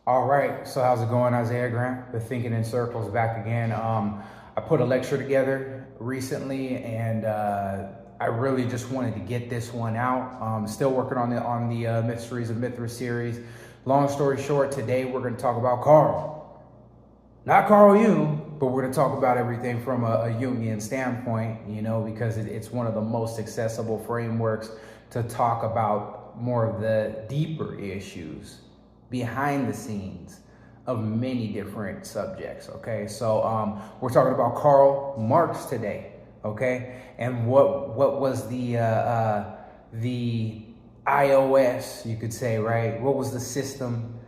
All right, so how's it going, Isaiah Grant? The Thinking in Circles back again. I put a lecture together recently, and I really just wanted to get this one out. Still working on the Mysteries of Mithra series. Long story short, today we're going to talk about Karl. Not Carl Jung, but we're going to talk about everything from a Jungian standpoint, you know, because it's one of the most accessible frameworks to talk about more of the deeper issues behind the scenes of many different subjects. Okay, so we're talking about Karl Marx today. Okay, and what was the iOS, you could say, right? What was the system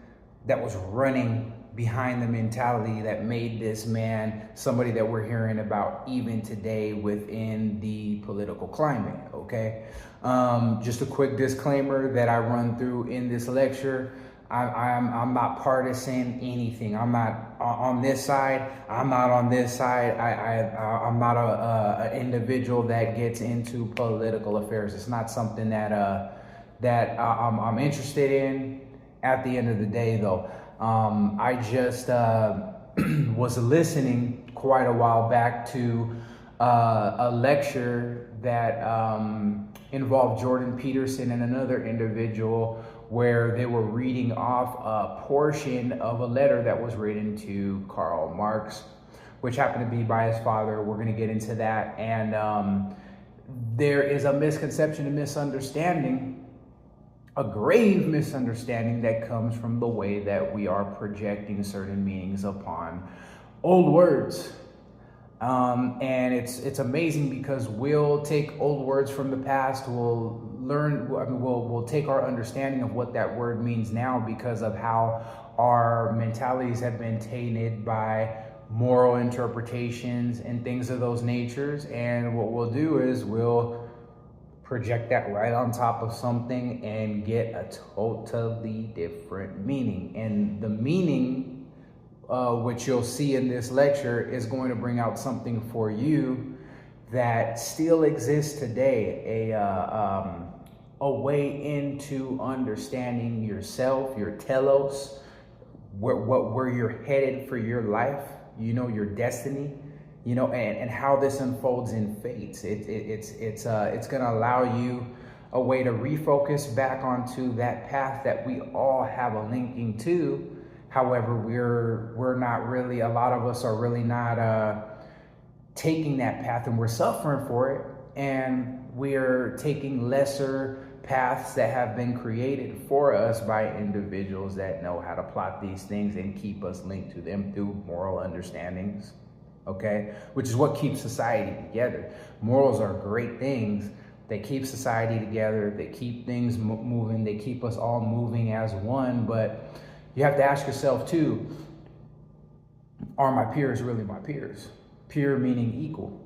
that was running behind the mentality that made this man somebody that we're hearing about even today within the political climate? Okay, just a quick disclaimer that I run through in this lecture. I'm not partisan anything. I'm not on this side. I'm not on this side. I'm not a individual that gets into political affairs. It's not something that I'm interested in. At the end of the day, though, I just was listening quite a while back to a lecture that involved Jordan Peterson and another individual, where they were reading off a portion of a letter that was written to Karl Marx, which happened to be by his father. We're going to get into that. And there is a misconception and misunderstanding, a grave misunderstanding, that comes from the way that we are projecting certain meanings upon old words. And it's amazing because we'll take old words from the past, we'll take our understanding of what that word means now because of how our mentalities have been tainted by moral interpretations and things of those natures. And what we'll do is we'll project that right on top of something and get a totally different meaning. And the meaning, which you'll see in this lecture, is going to bring out something for you that still exists today, a way into understanding yourself, your telos, where you're headed for your life, you know, your destiny, you know, and how this unfolds in fates. It's going to allow you a way to refocus back onto that path that we all have a linking to. However, we're not really, a lot of us are really not taking that path, and we're suffering for it. And we're taking lesser paths that have been created for us by individuals that know how to plot these things and keep us linked to them through moral understandings. Okay, which is what keeps society together. Morals are great things. They keep society together. They keep things moving. They keep us all moving as one. But you have to ask yourself too, are my peers really my peers? Peer meaning equal.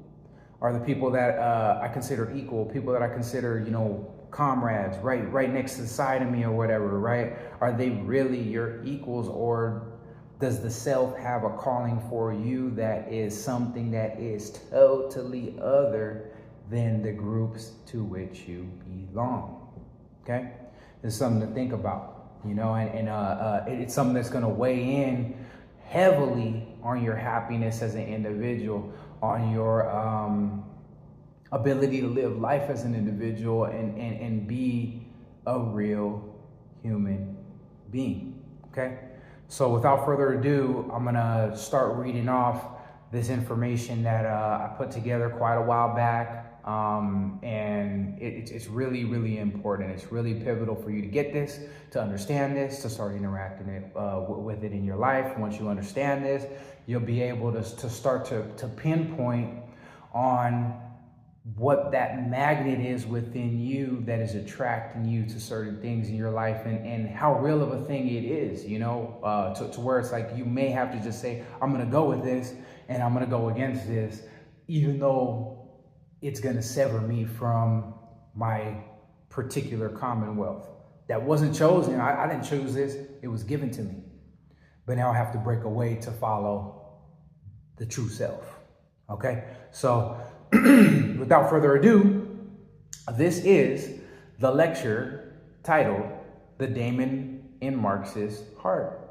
Are the people that I consider equal, people that I consider, you know, comrades, right next to the side of me or whatever, right? Are they really your equals, or does the self have a calling for you that is something that is totally other than the groups to which you belong? Okay, it's something to think about, you know, and it's something that's going to weigh in heavily on your happiness as an individual, on your ability to live life as an individual and be a real human being. Okay, so without further ado, I'm gonna start reading off this information that I put together quite a while back. And it's really, really important. It's really pivotal for you to get this, to understand this, to start interacting with it in your life. Once you understand this, you'll be able to start to pinpoint on what that magnet is within you that is attracting you to certain things in your life, and how real of a thing it is, you know, to where it's like you may have to just say, I'm going to go with this and I'm going to go against this, even though it's going to sever me from my particular commonwealth that wasn't chosen. I didn't choose this. It was given to me. But now I have to break away to follow the true self. Okay? So without further ado, this is the lecture titled The Daemon in Marx's Heart.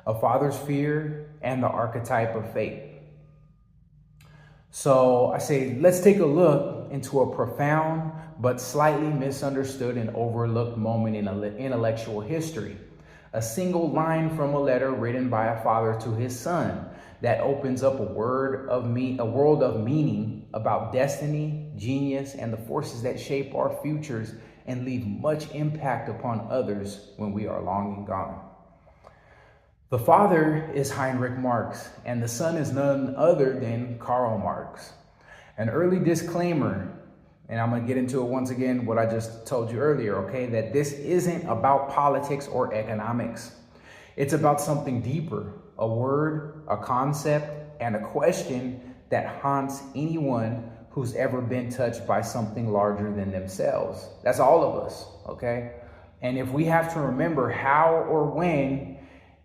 a father's fear, and the archetype of fate. So I say, let's take a look into a profound but slightly misunderstood and overlooked moment in intellectual history. A single line from a letter written by a father to his son that opens up a world of meaning about destiny, genius, and the forces that shape our futures and leave much impact upon others when we are long and gone. The father is Heinrich Marx, and the son is none other than Karl Marx. An early disclaimer, and I'm going to get into it once again, what I just told you earlier, okay, that this isn't about politics or economics. It's about something deeper, a word, a concept, and a question that haunts anyone who's ever been touched by something larger than themselves. That's all of us, okay? And if we have to remember how or when,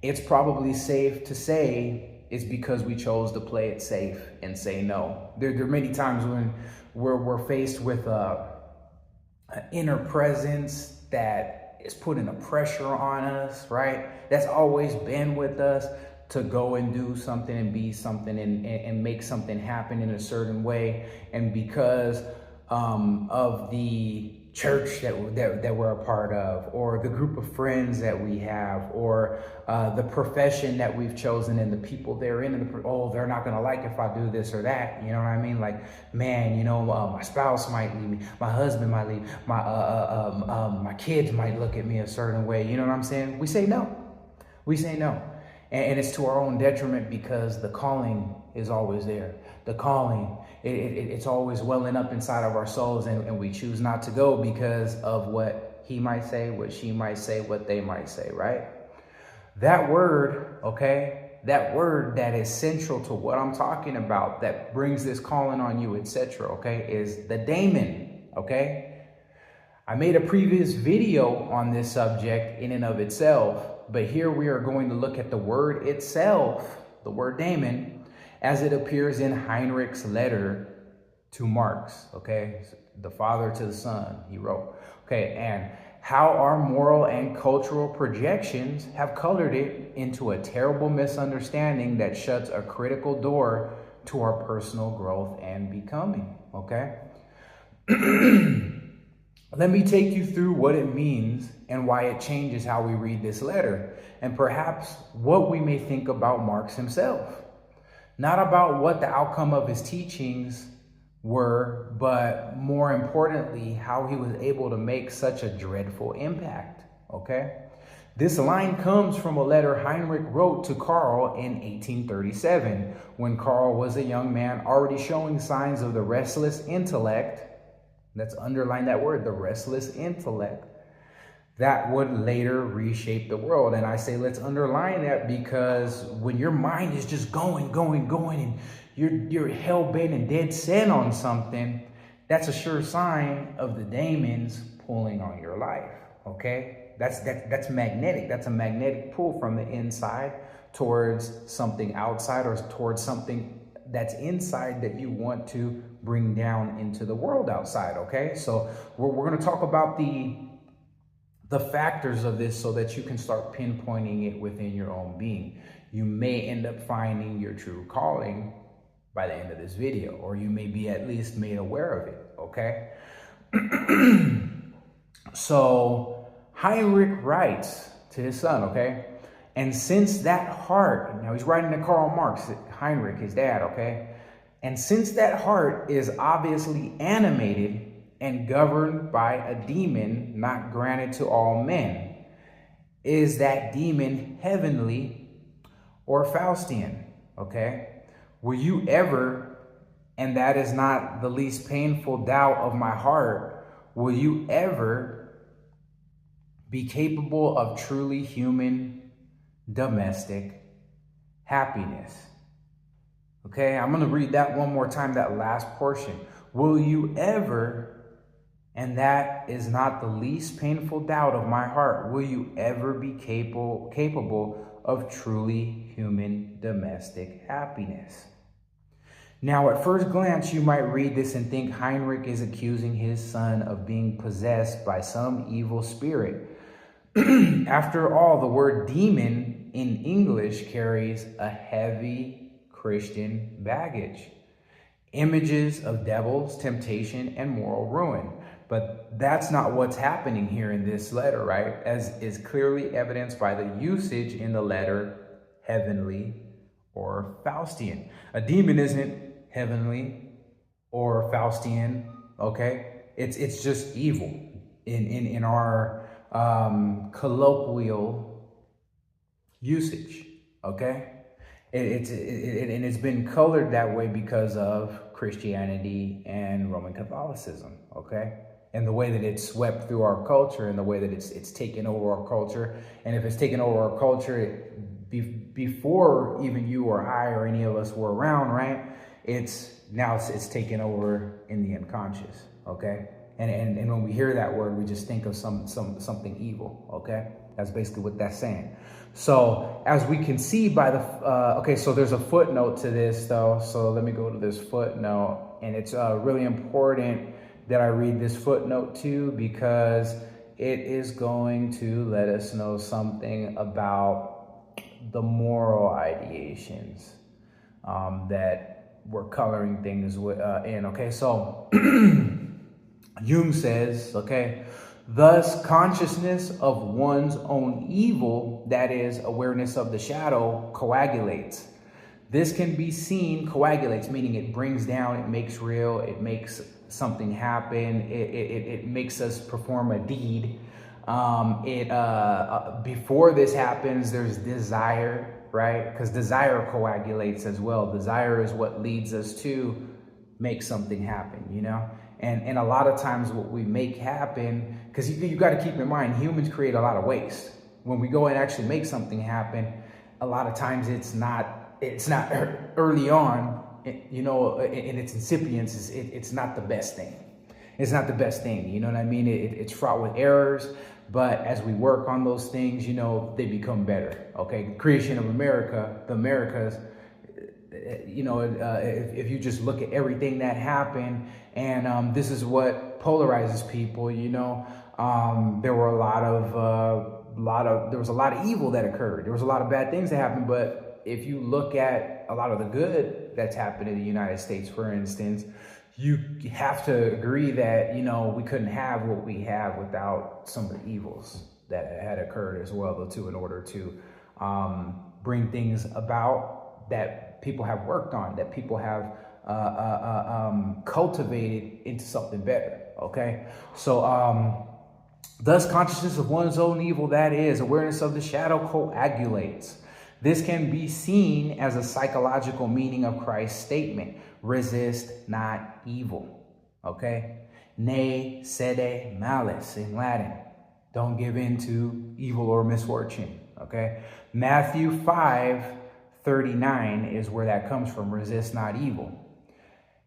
it's probably safe to say it's because we chose to play it safe and say no. There are many times when we're faced with an inner presence that is putting a pressure on us, right? That's always been with us to go and do something and be something and make something happen in a certain way. And because of the church that we're a part of, or the group of friends that we have, or the profession that we've chosen and the people they're in, and they're not gonna like if I do this or that, you know what I mean? Like, man, you know, my spouse might leave me, my husband might leave, my kids might look at me a certain way, you know what I'm saying? We say no. We say no. And it's to our own detriment, because the calling is always there. The calling, it's always welling up inside of our souls, and we choose not to go because of what he might say, what she might say, what they might say, right? That word, okay, that word that is central to what I'm talking about, that brings this calling on you, etc., okay, is the Daemon, okay? I made a previous video on this subject in and of itself, but here we are going to look at the word itself, the word Daemon, as it appears in Heinrich's letter to Marx, okay? The father to the son, he wrote, okay? And how our moral and cultural projections have colored it into a terrible misunderstanding that shuts a critical door to our personal growth and becoming, okay? Let me take you through what it means and why it changes how we read this letter, and perhaps what we may think about Marx himself. Not about what the outcome of his teachings were, but more importantly, how he was able to make such a dreadful impact, okay? This line comes from a letter Heinrich wrote to Karl in 1837, when Karl was a young man already showing signs of the restless intellect. Let's underline that word, the restless intellect, that would later reshape the world. And I say let's underline that because when your mind is just going, and you're hell-bent and dead set on something, that's a sure sign of the demons pulling on your life, okay? That's magnetic. That's a magnetic pull from the inside towards something outside, or towards something that's inside that you want to bring down into the world outside, okay? So we're going to talk about the factors of this so that you can start pinpointing it within your own being. You may end up finding your true calling by the end of this video, or you may be at least made aware of it, okay? So Heinrich writes to his son, okay? And since that heart, now he's writing to Karl Marx, Heinrich, his dad, okay? And since that heart is obviously animated and governed by a demon not granted to all men, is that demon heavenly or Faustian, okay? Will you ever, and that is not the least painful doubt of my heart, will you ever be capable of truly human domestic happiness? Okay, I'm going to read that one more time, that last portion. Will you ever, and that is not the least painful doubt of my heart, will you ever be capable of truly human domestic happiness? Now, at first glance, you might read this and think Heinrich is accusing his son of being possessed by some evil spirit. After all, the word demon in English carries a heavy Christian baggage. Images of devils, temptation, and moral ruin. But that's not what's happening here in this letter, right? As is clearly evidenced by the usage in the letter heavenly or Faustian. A demon isn't heavenly or Faustian, okay? It's just evil in our colloquial usage, okay? And it's been colored that way because of Christianity and Roman Catholicism, okay? And the way that it's swept through our culture and the way that it's taken over our culture. And if it's taken over our culture before even you or I or any of us were around, right? It's taken over in the unconscious, okay? And when we hear that word, we just think of something evil, okay? That's basically what that's saying. So as we can see by the, okay, so there's a footnote to this though. So let me go to this footnote, and it's really important that I read this footnote too, because it is going to let us know something about the moral ideations that we're coloring things in, okay? So Jung says, okay, thus consciousness of one's own evil, that is awareness of the shadow, coagulates. This can be seen, coagulates, meaning it brings down, it makes real, it makes something happen, it makes us perform a deed. Before this happens, there's desire, right? Because desire coagulates as well. Desire is what leads us to make something happen, you know? And a lot of times what we make happen, because you got to keep in mind, humans create a lot of waste. When we go and actually make something happen, a lot of times it's not early on, you know, in its incipience, it's not the best thing. It's not the best thing, you know what I mean? It's fraught with errors, but as we work on those things, you know, they become better, okay? Creation of America, the Americas, you know, if you just look at everything that happened, and this is what polarizes people, you know, there were there was a lot of evil that occurred. There was a lot of bad things that happened, but if you look at a lot of the good that's happened in the United States, for instance, you have to agree that, you know, we couldn't have what we have without some of the evils that had occurred as well, though, too, in order to bring things about that people have worked on, that people have cultivated into something better, okay? So, thus consciousness of one's own evil, that is awareness of the shadow, coagulates. This can be seen as a psychological meaning of Christ's statement, resist not evil, okay? Ne cede malis in Latin, don't give in to evil or misfortune, okay? Matthew 5:39 is where that comes from, resist not evil.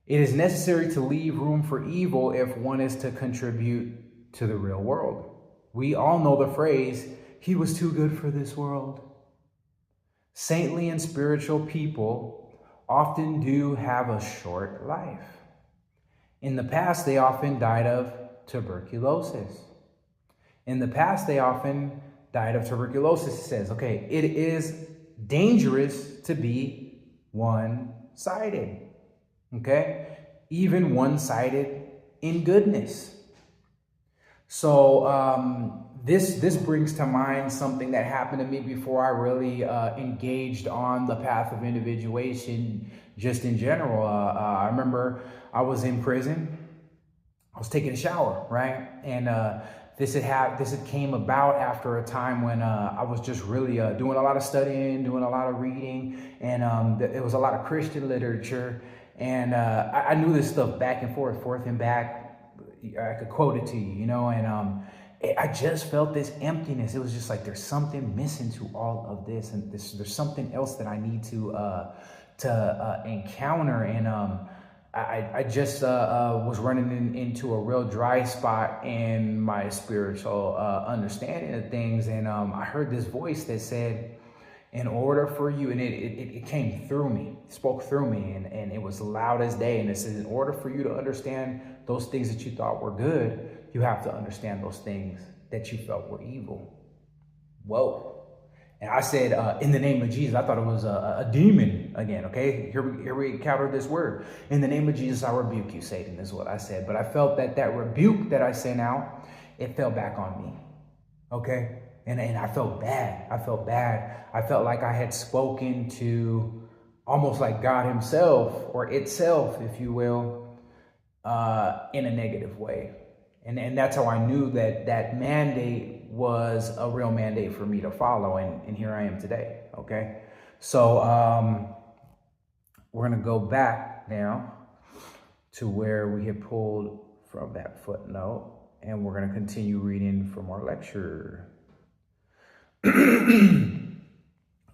It is necessary to leave room for evil if one is to contribute to the real world. We all know the phrase, he was too good for this world. Saintly and spiritual people often do have a short life. In the past, they often died of tuberculosis. In the past, they often died of tuberculosis. It says, okay, it is dangerous to be one-sided, okay? Even one-sided in goodness. So this brings to mind something that happened to me before I really engaged on the path of individuation just in general. I remember I was in prison. I was taking a shower, right? And this had came about after a time when I was just really doing a lot of studying, doing a lot of reading, and it was a lot of Christian literature. And I knew this stuff back and forth and back. I could quote it to you, you know, and I just felt this emptiness. It was just like there's something missing to all of this, and there's something else that I need to encounter. And I just was running into a real dry spot in my spiritual understanding of things, and I heard this voice that said, in order for you, and it came through me, spoke through me, and it was loud as day, and it says, in order for you to understand those things that you thought were good, you have to understand those things that you felt were evil. Whoa. And I said, in the name of Jesus. I thought it was a demon again, okay? Here we encounter this word. In the name of Jesus, I rebuke you, Satan, is what I said. But I felt that rebuke that I sent out, it fell back on me, okay? And I felt bad. I felt bad. I felt like I had spoken to almost like God himself, or itself, if you will, in a negative way. And that's how I knew that mandate was a real mandate for me to follow. And here I am today, okay? So we're going to go back now to where we had pulled from that footnote. And we're going to continue reading from our lecture.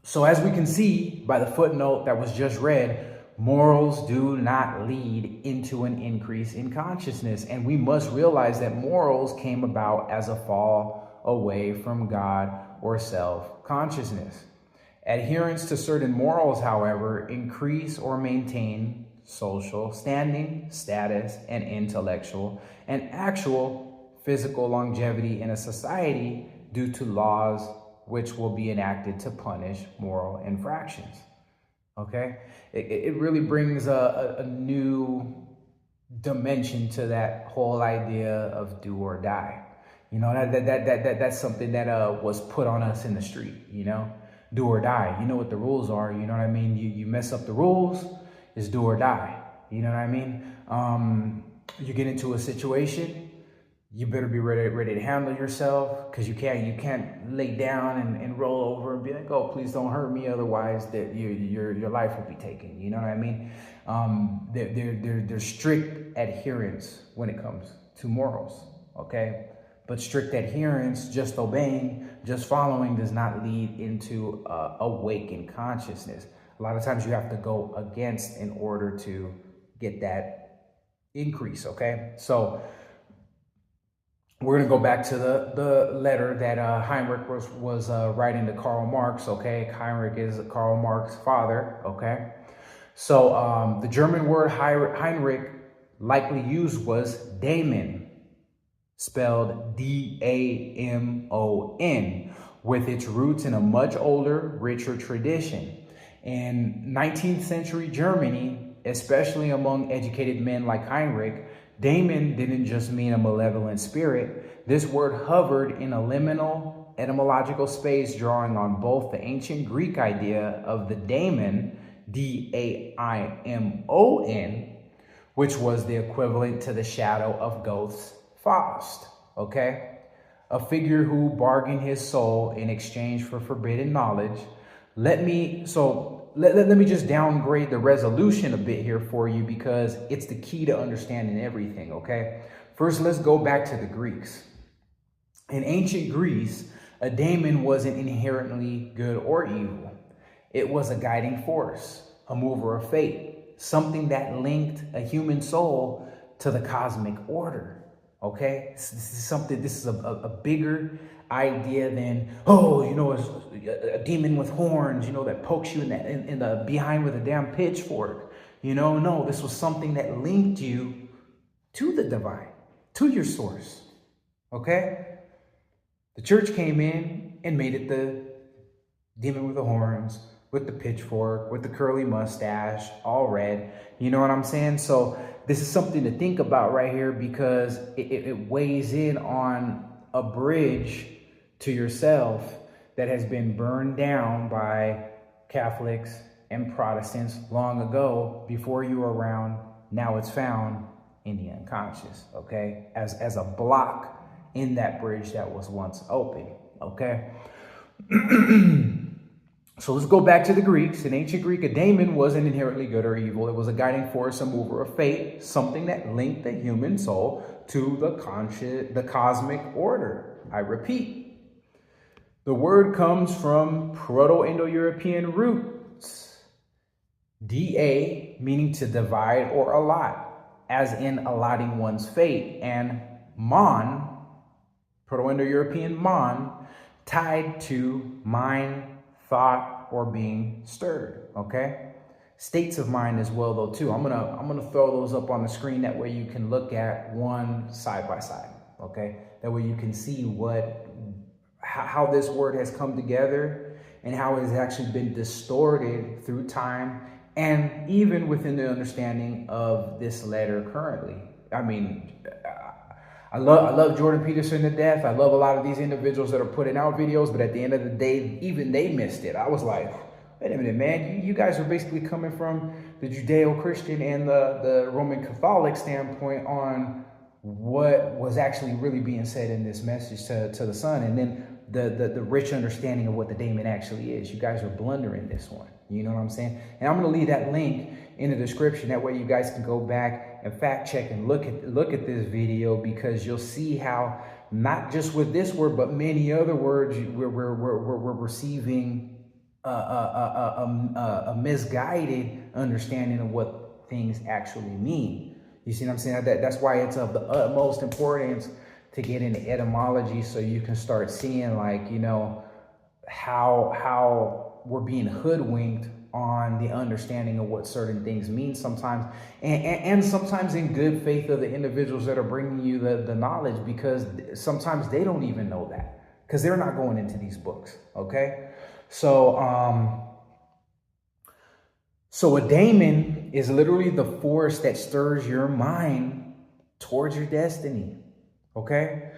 So as we can see by the footnote that was just read, morals do not lead into an increase in consciousness. And we must realize that morals came about as a fall away from God or self-consciousness. Adherence to certain morals, however, increase or maintain social standing, status, and intellectual and actual physical longevity in a society due to laws which will be enacted to punish moral infractions. Okay? It really brings a new dimension to that whole idea of do or die. You know, that's something that was put on us in the street, you know, do or die. You know what the rules are, you know what I mean? You mess up the rules, it's do or die. You know what I mean? You get into a situation, you better be ready to handle yourself, because you can't lay down and roll over and be like, oh, please don't hurt me, otherwise that your life will be taken. You know what I mean? There's strict adherence when it comes to morals, okay? But strict adherence, just obeying, just following, does not lead into awakened consciousness. A lot of times you have to go against in order to get that increase, okay? So we're going to go back to the letter that Heinrich was writing to Karl Marx, okay? Heinrich is Karl Marx's father, okay? So the German word Heinrich likely used was Daemon, spelled D-A-M-O-N, with its roots in a much older, richer tradition. In 19th century Germany, especially among educated men like Heinrich, Daemon didn't just mean a malevolent spirit. This word hovered in a liminal etymological space, drawing on both the ancient Greek idea of the Daemon, D-A-I-M-O-N, which was the equivalent to the shadow of Goethe's Faust, okay? A figure who bargained his soul in exchange for forbidden knowledge. Let me just downgrade the resolution a bit here for you, because it's the key to understanding everything, okay? First, let's go back to the Greeks. In ancient Greece, a daemon wasn't inherently good or evil. It was a guiding force, a mover of fate, something that linked a human soul to the cosmic order. Okay, this is a bigger idea than, oh, you know, a demon with horns, you know, that pokes you in the behind with a damn pitchfork. You know, no, this was something that linked you to the divine, to your source. Okay, the church came in and made it the demon with the horns, with the pitchfork, with the curly mustache, all red. You know what I'm saying? So this is something to think about right here, because it weighs in on a bridge to yourself that has been burned down by Catholics and Protestants long ago, before you were around. Now it's found in the unconscious, okay? As a block in that bridge that was once open, okay? So let's go back to the Greeks. In ancient Greek, a daemon wasn't inherently good or evil. It was a guiding force, a mover of fate, something that linked the human soul to the cosmic order. I repeat, the word comes from Proto-Indo-European roots. Da, meaning to divide or allot, as in allotting one's fate, and mon, Proto-Indo-European mon, tied to mind, thought, or being stirred, okay? States of mind as well, though, too. I'm gonna throw those up on the screen. That way you can look at one side by side, okay? That way you can see how this word has come together and how it has actually been distorted through time and even within the understanding of this letter currently. I mean, I love Jordan Peterson to death. I love a lot of these individuals that are putting out videos, but at the end of the day, even they missed it. I was like, wait a minute, man, you guys are basically coming from the Judeo-Christian and the Roman Catholic standpoint on what was actually really being said in this message to the son, and then the rich understanding of what the Daemon actually is. You guys are blundering this one. You know what I'm saying? And I'm going to leave that link in the description. That way you guys can go back and fact check and look at this video, because you'll see how not just with this word, but many other words, we're receiving a misguided understanding of what things actually mean. You see what I'm saying? That's why it's of the utmost importance to get into etymology, so you can start seeing, like, you know, how we're being hoodwinked on the understanding of what certain things mean sometimes, and sometimes in good faith of the individuals that are bringing you the knowledge, because sometimes they don't even know that, because they're not going into these books. Okay, so a daemon is literally the force that stirs your mind towards your destiny. Okay,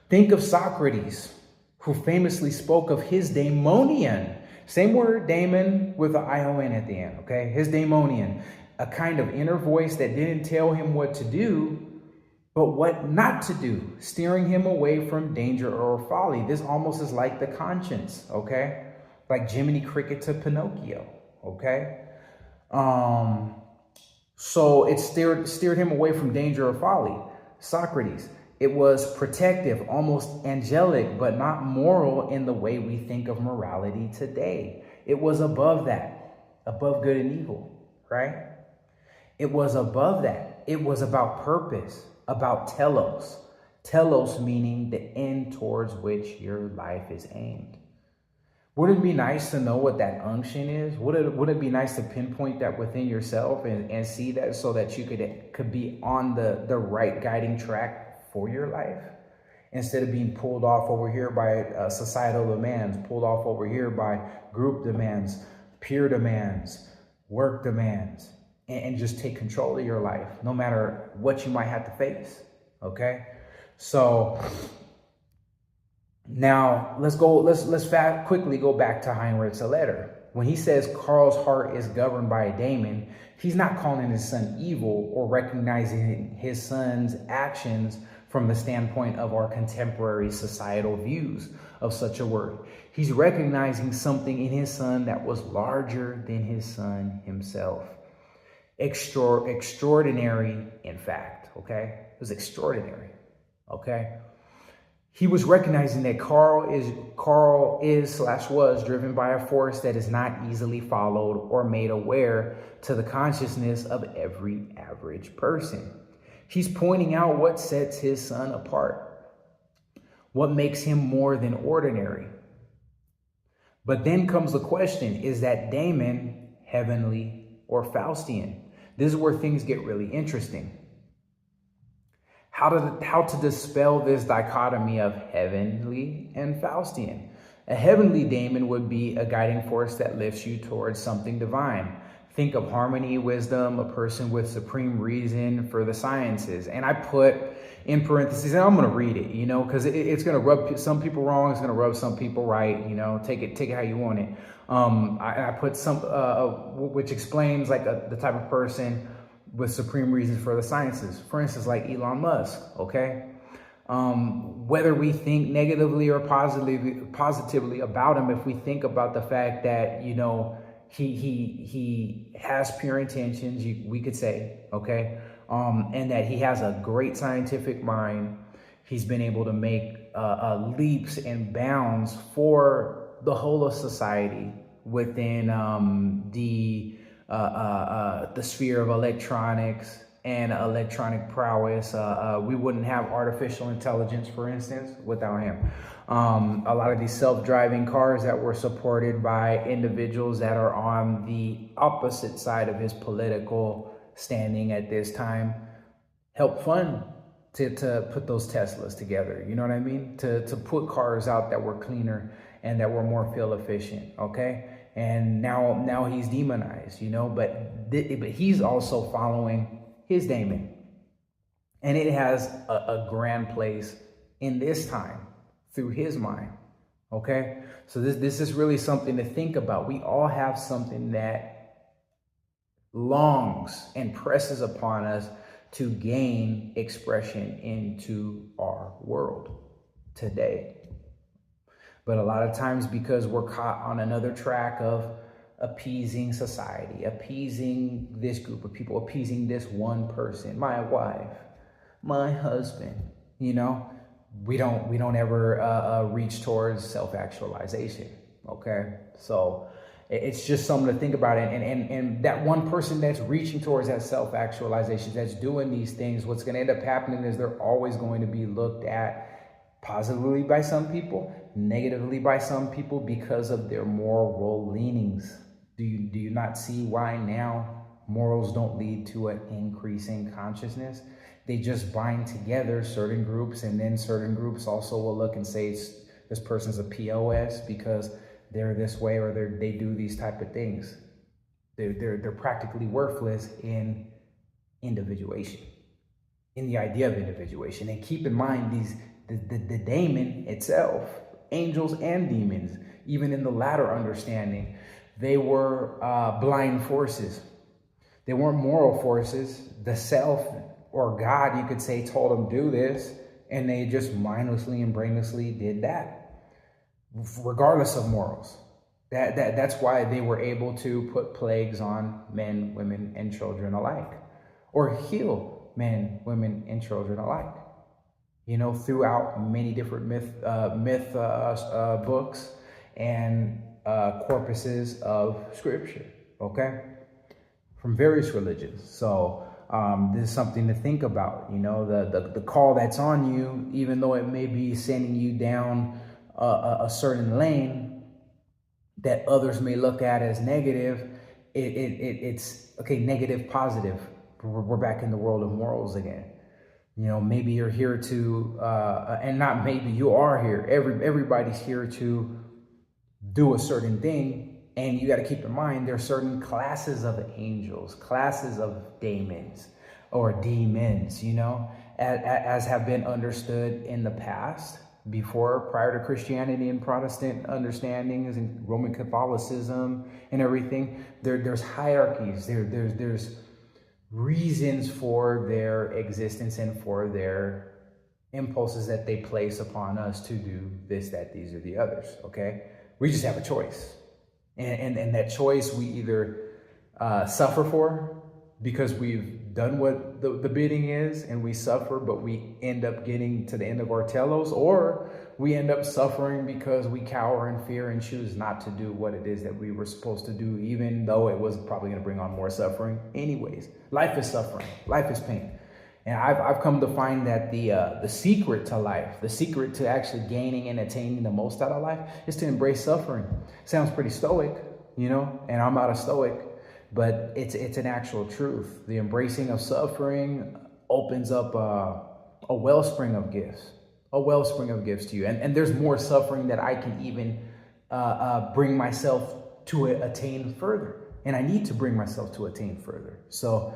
think of Socrates, who famously spoke of his daemonian. Same word, daemon, with an I-O-N at the end, okay? His daemonian, a kind of inner voice that didn't tell him what to do, but what not to do, steering him away from danger or folly. This almost is like the conscience, okay? Like Jiminy Cricket to Pinocchio, okay? So it steered him away from danger or folly. Socrates. It was protective, almost angelic, but not moral in the way we think of morality today. It was above that, above good and evil, right? It was above that. It was about purpose, about telos. Telos meaning the end towards which your life is aimed. Wouldn't it be nice to know what that unction is? Would it be nice to pinpoint that within yourself and see that, so that you could be on the right guiding track for your life, instead of being pulled off over here by societal demands, pulled off over here by group demands, peer demands, work demands, and just take control of your life, no matter what you might have to face. Okay, so now let's quickly go back to Heinrich's letter. When he says Karl's heart is governed by a daemon, he's not calling his son evil or recognizing his son's actions from the standpoint of our contemporary societal views of such a word. He's recognizing something in his son that was larger than his son himself. Extraordinary, in fact, okay? It was extraordinary, okay? He was recognizing that Karl was driven by a force that is not easily followed or made aware to the consciousness of every average person. He's pointing out what sets his son apart, what makes him more than ordinary. But then comes the question, is that Daemon heavenly or Faustian? This is where things get really interesting. How to dispel this dichotomy of heavenly and Faustian. A heavenly daemon would be a guiding force that lifts you towards something divine. Think of harmony, wisdom, a person with supreme reason for the sciences. And I put in parentheses, and I'm going to read it, you know, because it's going to rub some people wrong. It's going to rub some people right. You know, take it how you want it. I put some, which explains like the type of person with supreme reasons for the sciences. For instance, like Elon Musk, okay? Whether we think negatively or positively about him, if we think about the fact that, you know, he has pure intentions, we could say, okay? And that he has a great scientific mind. He's been able to make leaps and bounds for the whole of society within the sphere of electronics and electronic prowess. We wouldn't have artificial intelligence, for instance, without him. A lot of these self-driving cars that were supported by individuals that are on the opposite side of his political standing at this time helped fund to put those Teslas together. You know what I mean? To put cars out that were cleaner and that were more fuel efficient, okay? And now he's demonized, you know, but he's also following his Daemon. And it has a grand place in this time through his mind, okay? So this is really something to think about. We all have something that longs and presses upon us to gain expression into our world today. But a lot of times, because we're caught on another track of appeasing society, appeasing this group of people, appeasing this one person, my wife, my husband, you know, we don't ever reach towards self-actualization, okay? So it's just something to think about. And that one person that's reaching towards that self-actualization, that's doing these things, what's going to end up happening is they're always going to be looked at positively by some people, negatively by some people, because of their moral leanings. Do you not see why now morals don't lead to an increase in consciousness? They just bind together certain groups, and then certain groups also will look and say this person's a POS because they're this way, or they do these type of things. They're practically worthless in individuation, in the idea of individuation. And keep in mind the Daemon itself, angels and demons, even in the latter understanding, they were blind forces. They weren't moral forces. The self, or God, you could say, told them do this, and they just mindlessly and brainlessly did that, regardless of morals. That's why they were able to put plagues on men, women, and children alike, or heal men, women, and children alike. You know, throughout many different myth books and corpuses of scripture, okay, from various religions. So this is something to think about. You know, the call that's on you, even though it may be sending you down a certain lane that others may look at as negative, it's okay, negative, positive. We're back in the world of morals again. You know, maybe you're here to, and not maybe, you are here. Everybody's here to do a certain thing. And you got to keep in mind, there are certain classes of angels, classes of daemons or demons, you know, as have been understood in the past, prior to Christianity and Protestant understandings and Roman Catholicism and everything. There's hierarchies. There's reasons for their existence and for their impulses that they place upon us to do this, that, these, or the others, okay? We just have a choice. And that choice we either suffer for because we've done what the bidding is, and we suffer, but we end up getting to the end of our telos, or we end up suffering because we cower in fear and choose not to do what it is that we were supposed to do, even though it was probably going to bring on more suffering anyways. Life is suffering. Life is pain. And I've come to find that the secret to life, the secret to actually gaining and attaining the most out of life, is to embrace suffering. Sounds pretty stoic, you know, and I'm not a stoic, but it's an actual truth. The embracing of suffering opens up a wellspring of gifts, to you. And there's more suffering that I can even bring myself to attain further. And I need to bring myself to attain further. So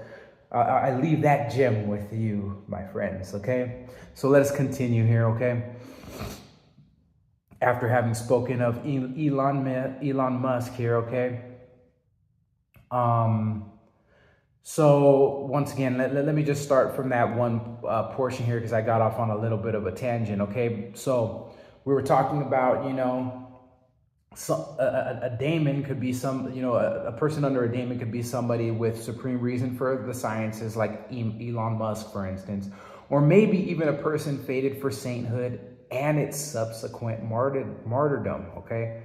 I leave that gem with you, my friends, okay? So let us continue here, okay? After having spoken of Elon Musk here, okay? So once again, let me just start from that one portion here, because I got off on a little bit of a tangent, okay? So we were talking about, you know, a daemon could be a person under a daemon could be somebody with supreme reason for the sciences, like Elon Musk, for instance, or maybe even a person fated for sainthood and its subsequent martyrdom, okay?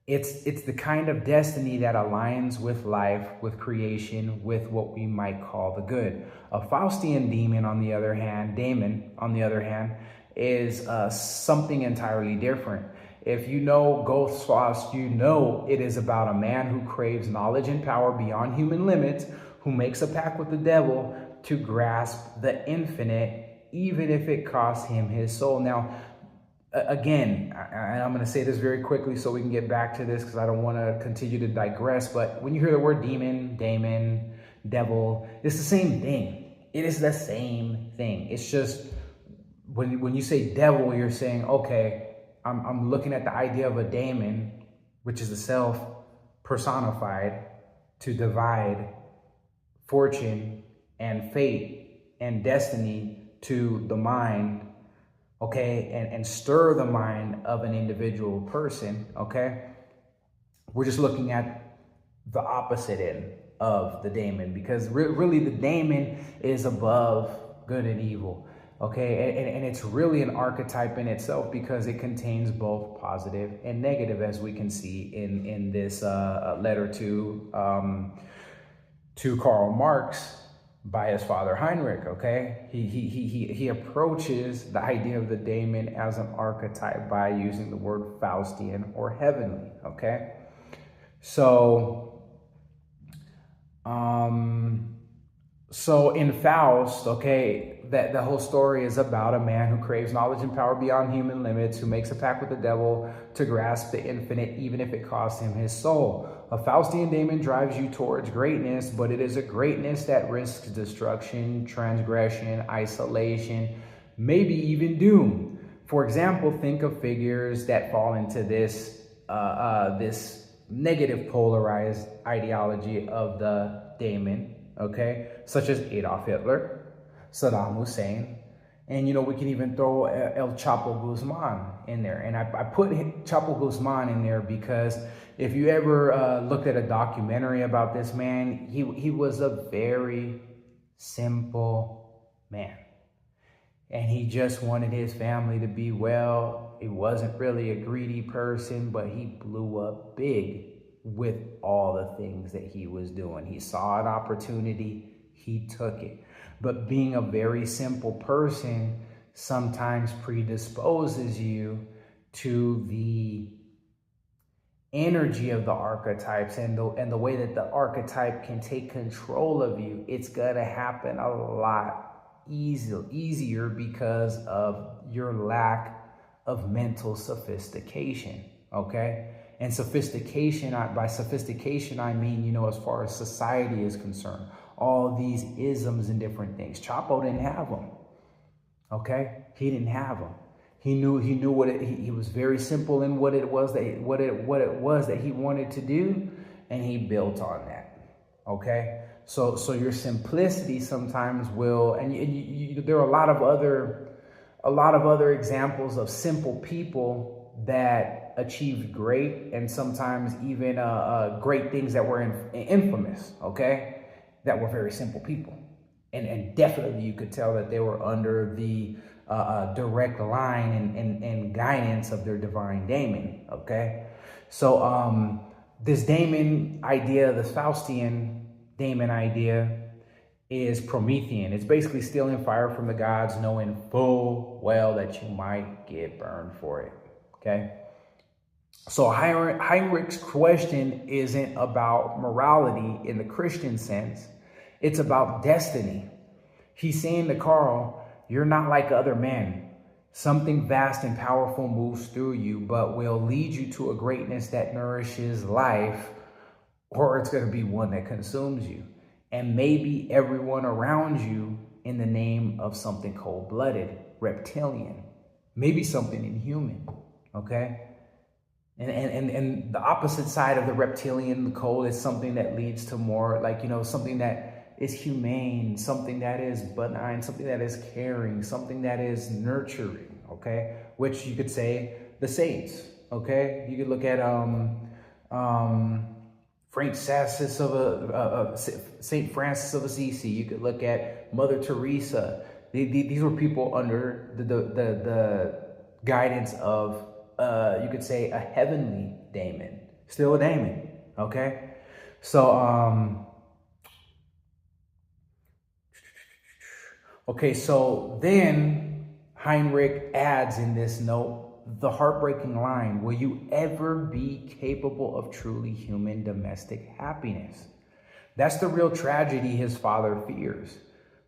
It's the kind of destiny that aligns with life, with creation, with what we might call the good. A Faustian Daemon, on the other hand, is something entirely different. If you know Goethe's Faust, you know it is about a man who craves knowledge and power beyond human limits, who makes a pact with the devil to grasp the infinite, even if it costs him his soul. Now, again, I'm going to say this very quickly so we can get back to this, because I don't want to continue to digress. But when you hear the word demon, daemon, devil, it's the same thing. It is the same thing. It's just when you say devil, you're saying, okay, I'm looking at the idea of a daemon, which is the self personified to divide fortune and fate and destiny to the mind, okay, and stir the mind of an individual person, okay? We're just looking at the opposite end of the daemon, because really the daemon is above good and evil, okay? And it's really an archetype in itself, because it contains both positive and negative, as we can see in this letter to Karl Marx by his father Heinrich, okay? He approaches the idea of the daemon as an archetype by using the word Faustian or heavenly, okay? So in Faust, okay, that the whole story is about a man who craves knowledge and power beyond human limits, who makes a pact with the devil to grasp the infinite, even if it costs him his soul. A Faustian daemon drives you towards greatness, but it is a greatness that risks destruction, transgression, isolation, maybe even doom. For example, think of figures that fall into this negative polarized ideology of the daemon, okay, such as Adolf Hitler, Saddam Hussein, and we can even throw El Chapo Guzman in there. And I put Chapo Guzman in there because if you ever looked at a documentary about this man, he was a very simple man, and he just wanted his family to be well. He wasn't really a greedy person, but he blew up big with all the things that he was doing. He saw an opportunity, he took it. But being a very simple person sometimes predisposes you to the energy of the archetypes and the way that the archetype can take control of you. It's gonna happen a lot easier because of your lack of mental sophistication, okay? And sophistication, by sophistication, I mean, as far as society is concerned, all these isms and different things. Chapo didn't have them, okay? He didn't have them. He knew what he was very simple in what it was that he wanted to do, and he built on that, okay? So your simplicity sometimes will, and there are a lot of other examples of simple people that achieved great and sometimes even great things that were infamous, okay? That were very simple people. And definitely you could tell that they were under the direct line and guidance of their divine daemon, okay? So this daemon idea, this Faustian daemon idea, is Promethean. It's basically stealing fire from the gods, knowing full well that you might get burned for it, okay? So Heinrich's question isn't about morality in the Christian sense. It's about destiny. He's saying to Karl, you're not like other men. Something vast and powerful moves through you, but will lead you to a greatness that nourishes life, or it's going to be one that consumes you. And maybe everyone around you in the name of something cold-blooded, reptilian, maybe something inhuman, okay? And the opposite side of the reptilian, the cold, is something that leads to more like, something that is humane, something that is benign, something that is caring, something that is nurturing, okay? Which you could say the saints, okay? You could look at Saint Francis of Assisi. You could look at Mother Teresa. These were people under the guidance of, you could say, a heavenly daemon, still a daemon, okay? So, okay, so then Heinrich adds in this note the heartbreaking line, will you ever be capable of truly human domestic happiness? That's the real tragedy his father fears.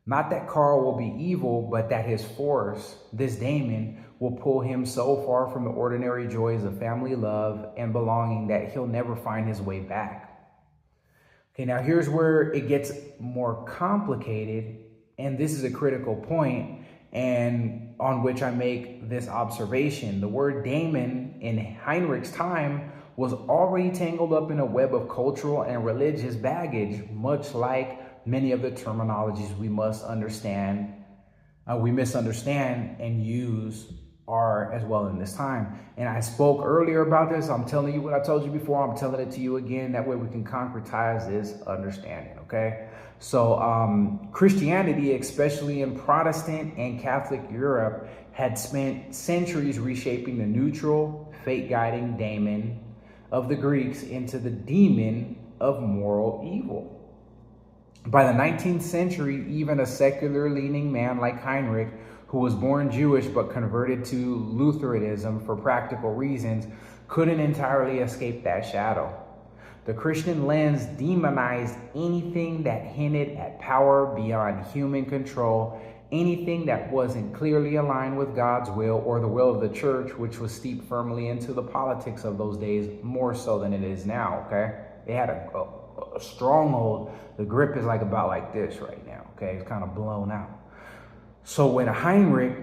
Not that Karl will be evil, but that his force, this daemon, will pull him so far from the ordinary joys of family love and belonging that he'll never find his way back. Okay, now here's where it gets more complicated, and this is a critical point, and on which I make this observation. The word daemon in Heinrich's time was already tangled up in a web of cultural and religious baggage, much like many of the terminologies we misunderstand and use are as well in this time. And I spoke earlier about this. I'm telling you what I told you before. I'm telling it to you again. That way we can concretize this understanding, okay? So Christianity, especially in Protestant and Catholic Europe, had spent centuries reshaping the neutral, fate-guiding daemon of the Greeks into the demon of moral evil. By the 19th century, even a secular-leaning man like Heinrich, who was born Jewish but converted to Lutheranism for practical reasons, couldn't entirely escape that shadow. The Christian lens demonized anything that hinted at power beyond human control, anything that wasn't clearly aligned with God's will or the will of the church, which was steeped firmly into the politics of those days, more so than it is now, okay? It had a stronghold. The grip is about like this right now, okay? It's kind of blown out. So when Heinrich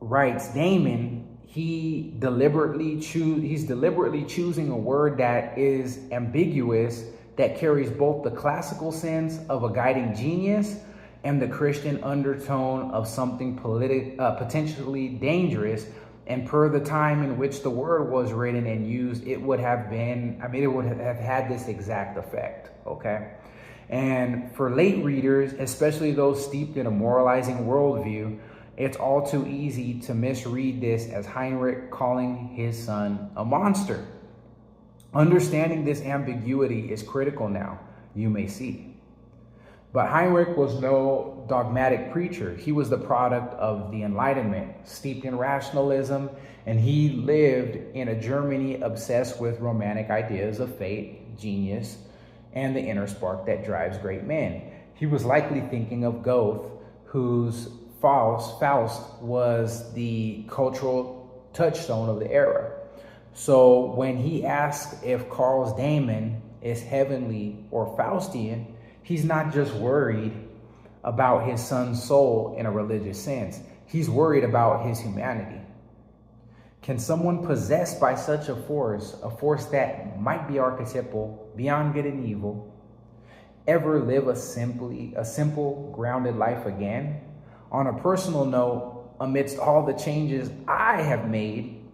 writes Daemon, he's deliberately choosing a word that is ambiguous, that carries both the classical sense of a guiding genius and the Christian undertone of something potentially dangerous. And per the time in which the word was written and used, it would have had this exact effect, okay? And for late readers, especially those steeped in a moralizing worldview, it's all too easy to misread this as Heinrich calling his son a monster. Understanding this ambiguity is critical now, you may see. But Heinrich was no dogmatic preacher. He was the product of the Enlightenment, steeped in rationalism, and he lived in a Germany obsessed with romantic ideas of fate, genius, and the inner spark that drives great men. He was likely thinking of Goethe, whose Faust was the cultural touchstone of the era. So when he asks if Karl's Daemon is heavenly or Faustian, he's not just worried about his son's soul in a religious sense. He's worried about his humanity. Can someone possessed by such a force that might be archetypal, beyond good and evil, ever live a simple, grounded life again? On a personal note, amidst all the changes I have made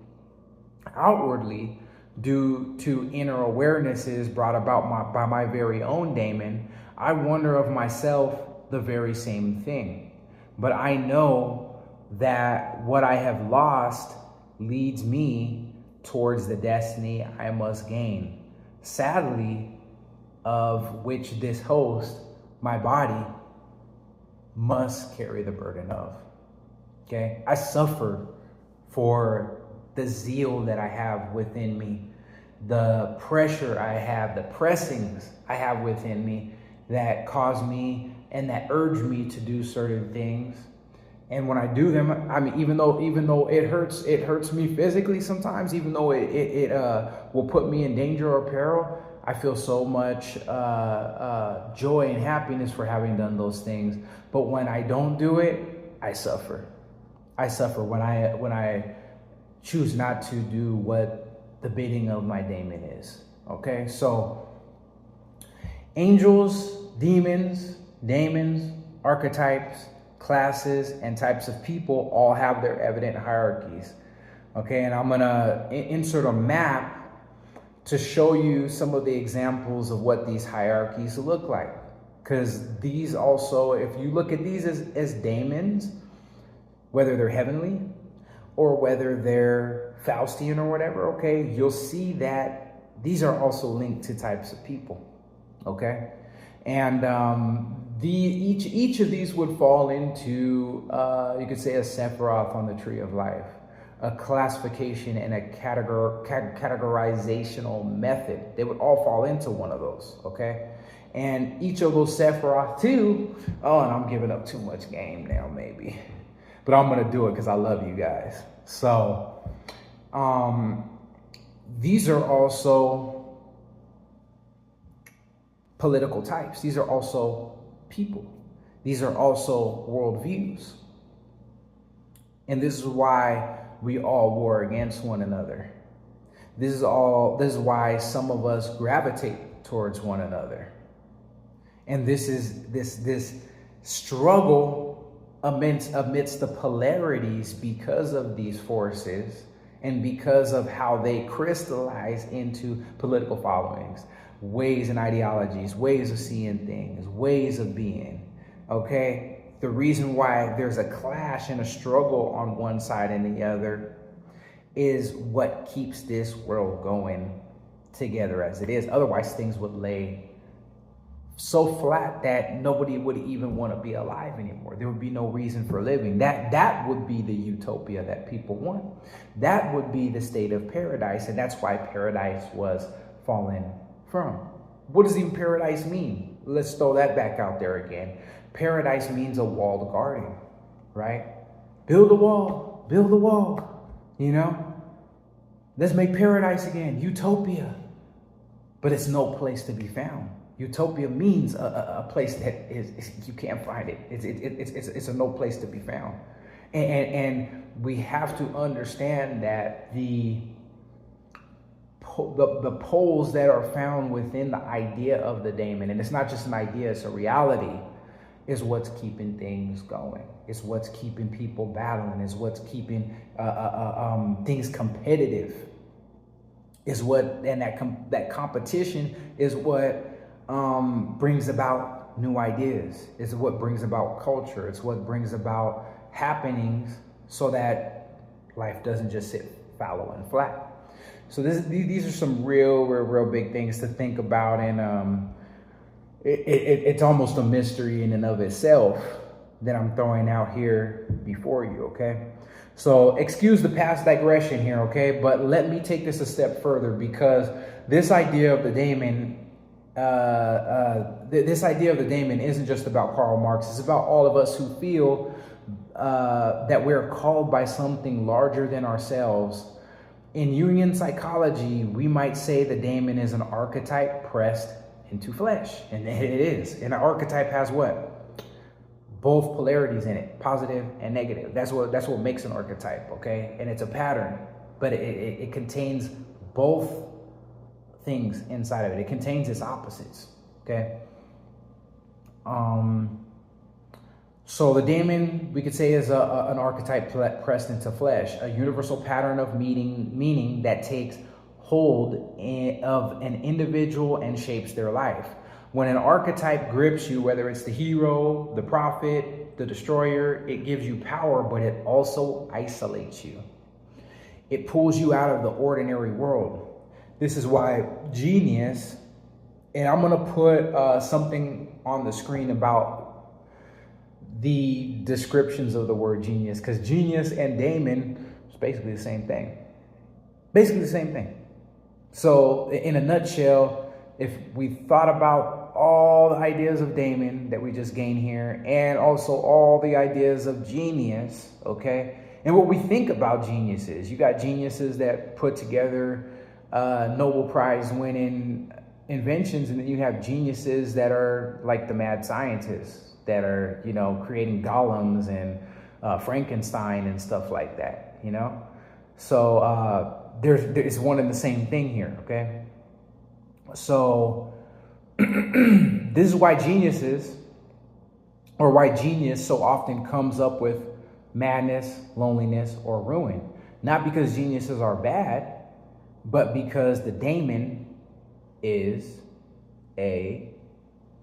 outwardly due to inner awarenesses brought about by my very own Daemon, I wonder of myself the very same thing. But I know that what I have lost leads me towards the destiny I must gain, sadly, of which this host, my body, must carry the burden of. Okay? I suffer for the zeal that I have within me, the pressure I have, the pressings I have within me that cause me and that urge me to do certain things. And when I do them, I mean, even though it hurts me physically sometimes, even though it will put me in danger or peril, I feel so much joy and happiness for having done those things. But when I don't do it, I suffer. I suffer when I choose not to do what the bidding of my Daemon is. Okay, so angels, demons, daemons, archetypes, classes, and types of people all have their evident hierarchies. Okay, and I'm gonna insert a map to show you some of the examples of what these hierarchies look like. Because these also, if you look at these as daemons, whether they're heavenly or whether they're Faustian or whatever, okay, you'll see that these are also linked to types of people, okay? And each of these would fall into, you could say, a Sephiroth on the tree of life, a classification and a categorizational method. They would all fall into one of those, okay? And each of those Sephiroth too, oh, and I'm giving up too much game now, maybe. but I'm going to do it because I love you guys. So these are also political types. These are also people. These are also worldviews. And this is why we all war against one another. This is why some of us gravitate towards one another. And this struggle amidst the polarities because of these forces and because of how they crystallize into political followings, ways and ideologies, ways of seeing things, ways of being. Okay? The reason why there's a clash and a struggle on one side and the other is what keeps this world going together as it is. Otherwise, things would lay so flat that nobody would even want to be alive anymore. There would be no reason for living. That would be the utopia that people want. That would be the state of paradise, and that's why paradise was fallen from. What does even paradise mean? Let's throw that back out there again. Paradise means a walled garden, right? Build a wall, build a wall, you know? Let's make paradise again, utopia. But it's no place to be found. Utopia means a place that is you can't find it. It's a no place to be found. And we have to understand that the poles that are found within the idea of the daemon, and it's not just an idea, it's a reality, is what's keeping things going. It's what's keeping people battling. It's what's keeping things competitive. Is what, and that competition is what brings about new ideas. It's what brings about culture. It's what brings about happenings so that life doesn't just sit fallow and flat. So these are some real big things to think about, and it's almost a mystery in and of itself that I'm throwing out here before you, okay? So excuse the past digression here, okay? But let me take this a step further, because this idea of the daemon, this idea of the daemon isn't just about Karl Marx. It's about all of us who feel that we're called by something larger than ourselves. In Jungian psychology, we might say the daemon is an archetype pressed into flesh, and it is. And an archetype has what? Both polarities in it, positive and negative. That's what makes an archetype, okay? And it's a pattern, but it contains both things inside of it. It contains its opposites, okay? So the daemon, we could say, is an archetype pressed into flesh, a universal pattern of meaning that takes hold of an individual and shapes their life. When an archetype grips you, whether it's the hero, the prophet, the destroyer, it gives you power, but it also isolates you. It pulls you out of the ordinary world. This is why genius, and I'm going to put something on the screen about the descriptions of the word genius, because genius and daemon is basically the same thing. Basically the same thing. So in a nutshell, if we thought about all the ideas of daemon that we just gained here, and also all the ideas of genius, okay, and what we think about geniuses, you got geniuses that put together Nobel Prize winning inventions, and then you have geniuses that are like the mad scientists that are, you know, creating golems and Frankenstein and stuff like that, you know. So there's one and the same thing here, okay? So this is why geniuses, or why genius so often comes up with madness, loneliness, or ruin. Not because geniuses are bad, but because the daemon is a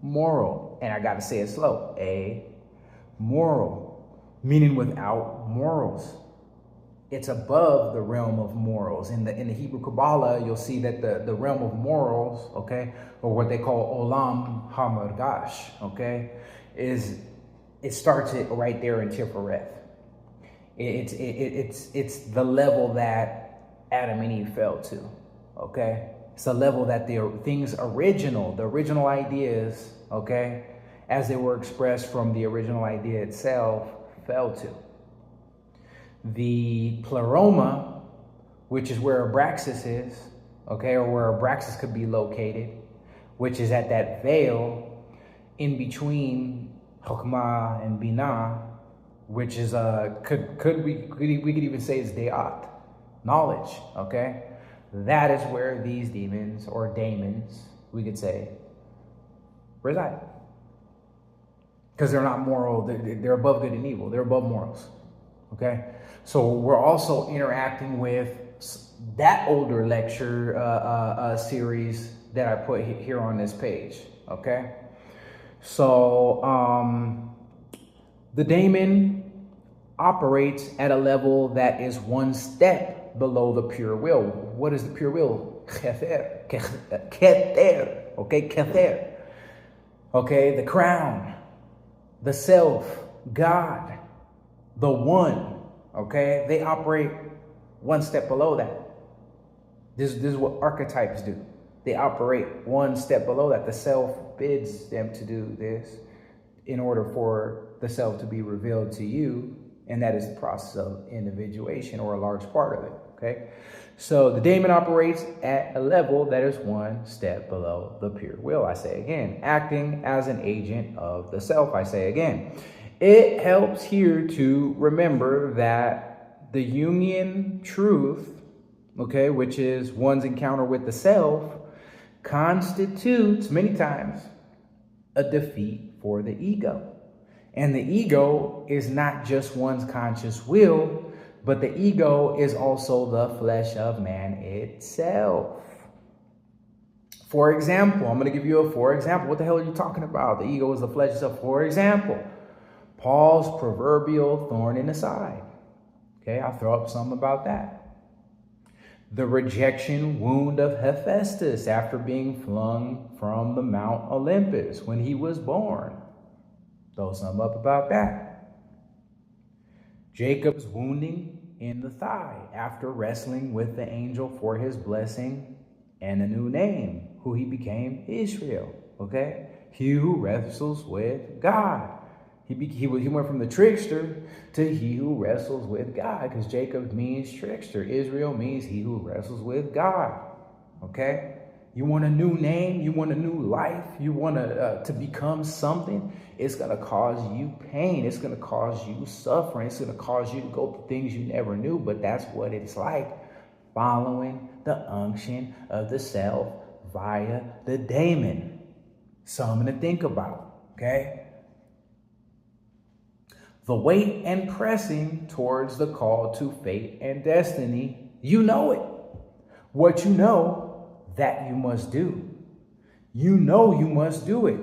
moral. And I got to say it slow. A moral, meaning without morals. It's above the realm of morals. In the Hebrew Kabbalah, you'll see that the realm of morals, okay, or what they call Olam HaMargash, okay, it starts it right there in Tiferet. It's the level that Adam and Eve fell to, okay? It's the level that the original ideas, okay, as they were expressed from the original idea itself, fell to. the pleroma, which is where Abraxas is, okay, or where Abraxas could be located, which is at that veil in between Chokmah and Binah, which is we could even say it's De'at, knowledge, okay? That is where these demons or daemons, we could say, reside. Because they're not moral, they're above good and evil, they're above morals, okay? So we're also interacting with that older lecture series that I put here on this page, okay? So the daemon operates at a level that is one step below the pure will. What is the pure will? Kether, okay, kether, okay, the crown, the self, God, the one, okay? They operate one step below that. This is what archetypes do. They operate one step below that. The self bids them to do this in order for the self to be revealed to you, and that is the process of individuation, or a large part of it, okay? So the daemon operates at a level that is one step below the pure will, I say again, acting as an agent of the self, I say again. It helps here to remember that the Jungian truth, okay, which is one's encounter with the self, constitutes many times a defeat for the ego. And the ego is not just one's conscious will, but the ego is also the flesh of man itself. For example, I'm going to give you a for example. What the hell are you talking about? The ego is the flesh itself. For example, Paul's proverbial thorn in the side. Okay, I'll throw up something about that. The rejection wound of Hephaestus after being flung from the Mount Olympus when he was born. Throw something up about that. Jacob's wounding in the thigh after wrestling with the angel for his blessing and a new name, who he became Israel. Okay? He who wrestles with God. He went from the trickster to he who wrestles with God, because Jacob means trickster. Israel means he who wrestles with God. Okay? You want a new name? You want a new life? You want to become something? It's going to cause you pain. It's going to cause you suffering. It's going to cause you to go through things you never knew. But that's what it's like, following the unction of the self via the daemon. Something to think about, okay? The weight and pressing towards the call to fate and destiny, you know it. What you know, that you must do. You know you must do it.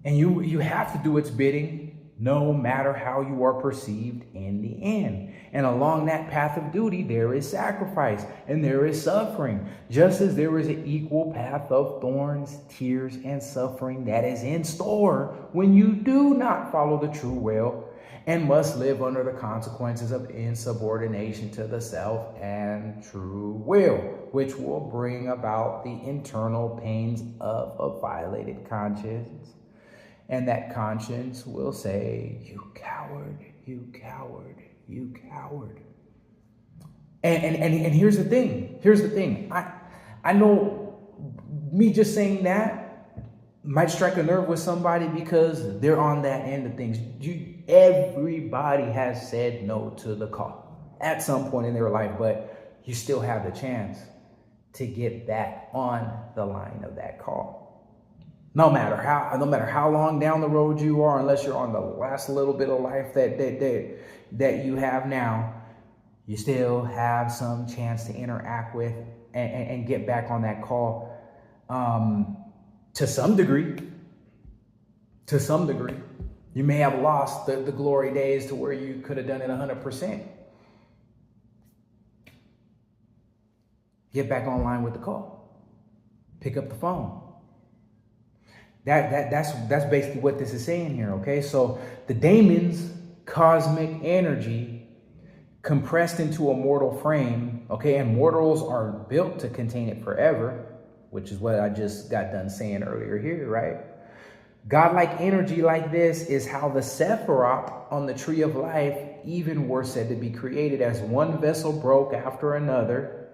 And you have to do its bidding, no matter how you are perceived in the end. And along that path of duty, there is sacrifice and there is suffering, just as there is an equal path of thorns, tears, and suffering that is in store when you do not follow the true will and must live under the consequences of insubordination to the self and true will, which will bring about the internal pains of a violated conscience. And that conscience will say, you coward, you coward, you coward. And here's the thing. Here's the thing. I know me just saying that might strike a nerve with somebody because they're on that end of things. Everybody has said no to the call at some point in their life, but you still have the chance to get back on the line of that call. No matter how long down the road you are, unless you're on the last little bit of life that you have now, you still have some chance to interact with and get back on that call to some degree. To some degree. You may have lost the glory days to where you could have done it 100%. Get back online with the call. Pick up the phone. That's basically what this is saying here, okay? So the daemon's cosmic energy compressed into a mortal frame, okay? And mortals are built to contain it forever, which is what I just got done saying earlier here, right? Godlike energy like this is how the Sephiroth on the tree of life even were said to be created, as one vessel broke after another,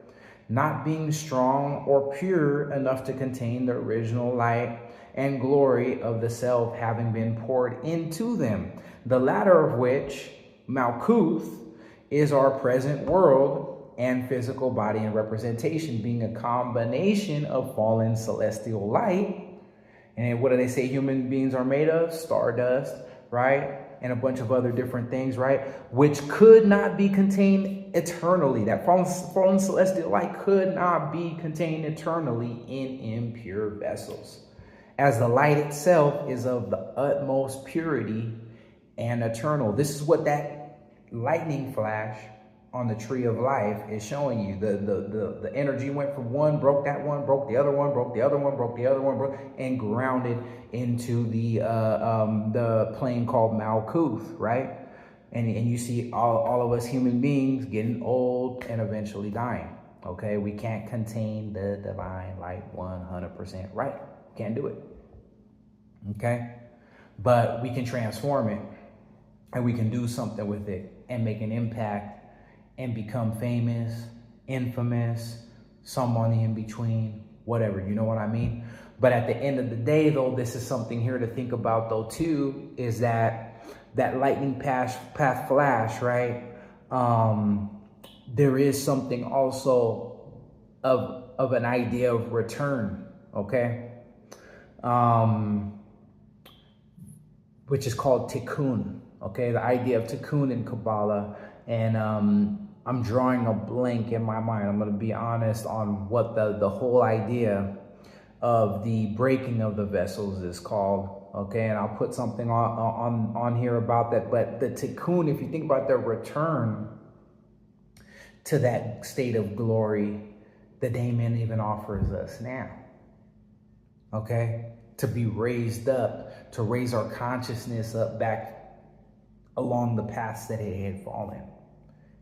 not being strong or pure enough to contain the original light and glory of the self having been poured into them, the latter of which, Malkuth, is our present world and physical body and representation, being a combination of fallen celestial light. And what do they say human beings are made of? Stardust, right? And a bunch of other different things, right? Which could not be contained eternally. That fallen celestial light could not be contained eternally in impure vessels, as the light itself is of the utmost purity and eternal. This is what that lightning flash on the tree of life is showing you. The energy went from one, broke that one, broke the other one, broke the other one, broke the other one, and grounded into the plane called Malkuth, right? And you see all of us human beings getting old and eventually dying. Okay, we can't contain the divine light 100%, right? Can't do it. Okay, but we can transform it, and we can do something with it and make an impact and become famous, infamous, someone in between, whatever, you know what I mean? But at the end of the day, though, this is something here to think about, though, too, is that lightning path flash, right? There is something also of an idea of return, okay? Which is called tikkun, okay? The idea of tikkun in Kabbalah. And I'm drawing a blank in my mind. I'm going to be honest on what the whole idea of the breaking of the vessels is called, okay? And I'll put something on here about that. But the tikkun, if you think about the return to that state of glory, the Daemon even offers us now, okay? To be raised up, to raise our consciousness up back along the paths that it had fallen.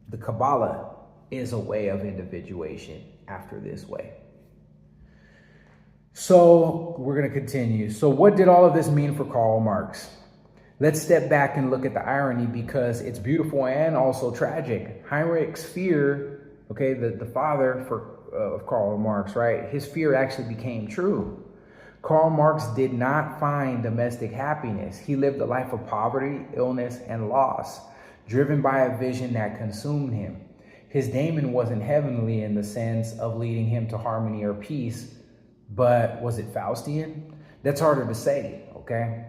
The Kabbalah is a way of individuation after this way. So we're going to continue. So what did all of this mean for Karl Marx? Let's step back and look at the irony, because it's beautiful and also tragic. Heinrich's fear, okay, the father of Karl Marx, right? His fear actually became true. Karl Marx did not find domestic happiness. He lived a life of poverty, illness, and loss, driven by a vision that consumed him. His Daemon wasn't heavenly in the sense of leading him to harmony or peace, but was it Faustian? That's harder to say, okay?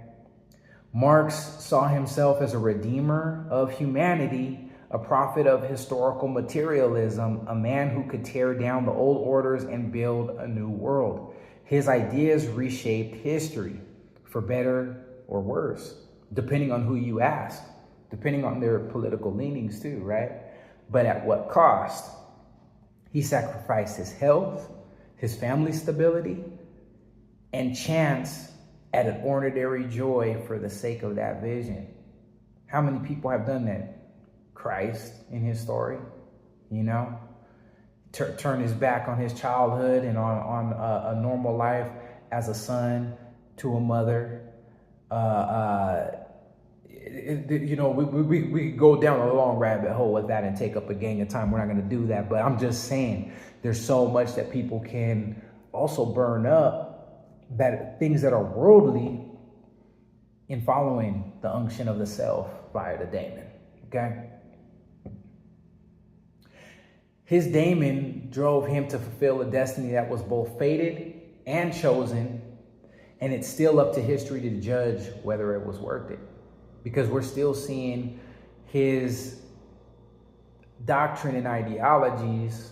Marx saw himself as a redeemer of humanity, a prophet of historical materialism, a man who could tear down the old orders and build a new world. His ideas reshaped history, for better or worse, depending on who you ask, depending on their political leanings too, right? But at what cost? He sacrificed his health, his family stability, and chance at an ordinary joy for the sake of that vision. How many people have done that? Christ in his story, you know? Turn his back on his childhood and on a normal life as a son to a mother. You know, we go down a long rabbit hole with that and take up a gang of time. We're not going to do that. But I'm just saying there's so much that people can also burn up, that things that are worldly, in following the unction of the self via the Daemon. Okay? His Daemon drove him to fulfill a destiny that was both fated and chosen, and it's still up to history to judge whether it was worth it, because we're still seeing his doctrine and ideologies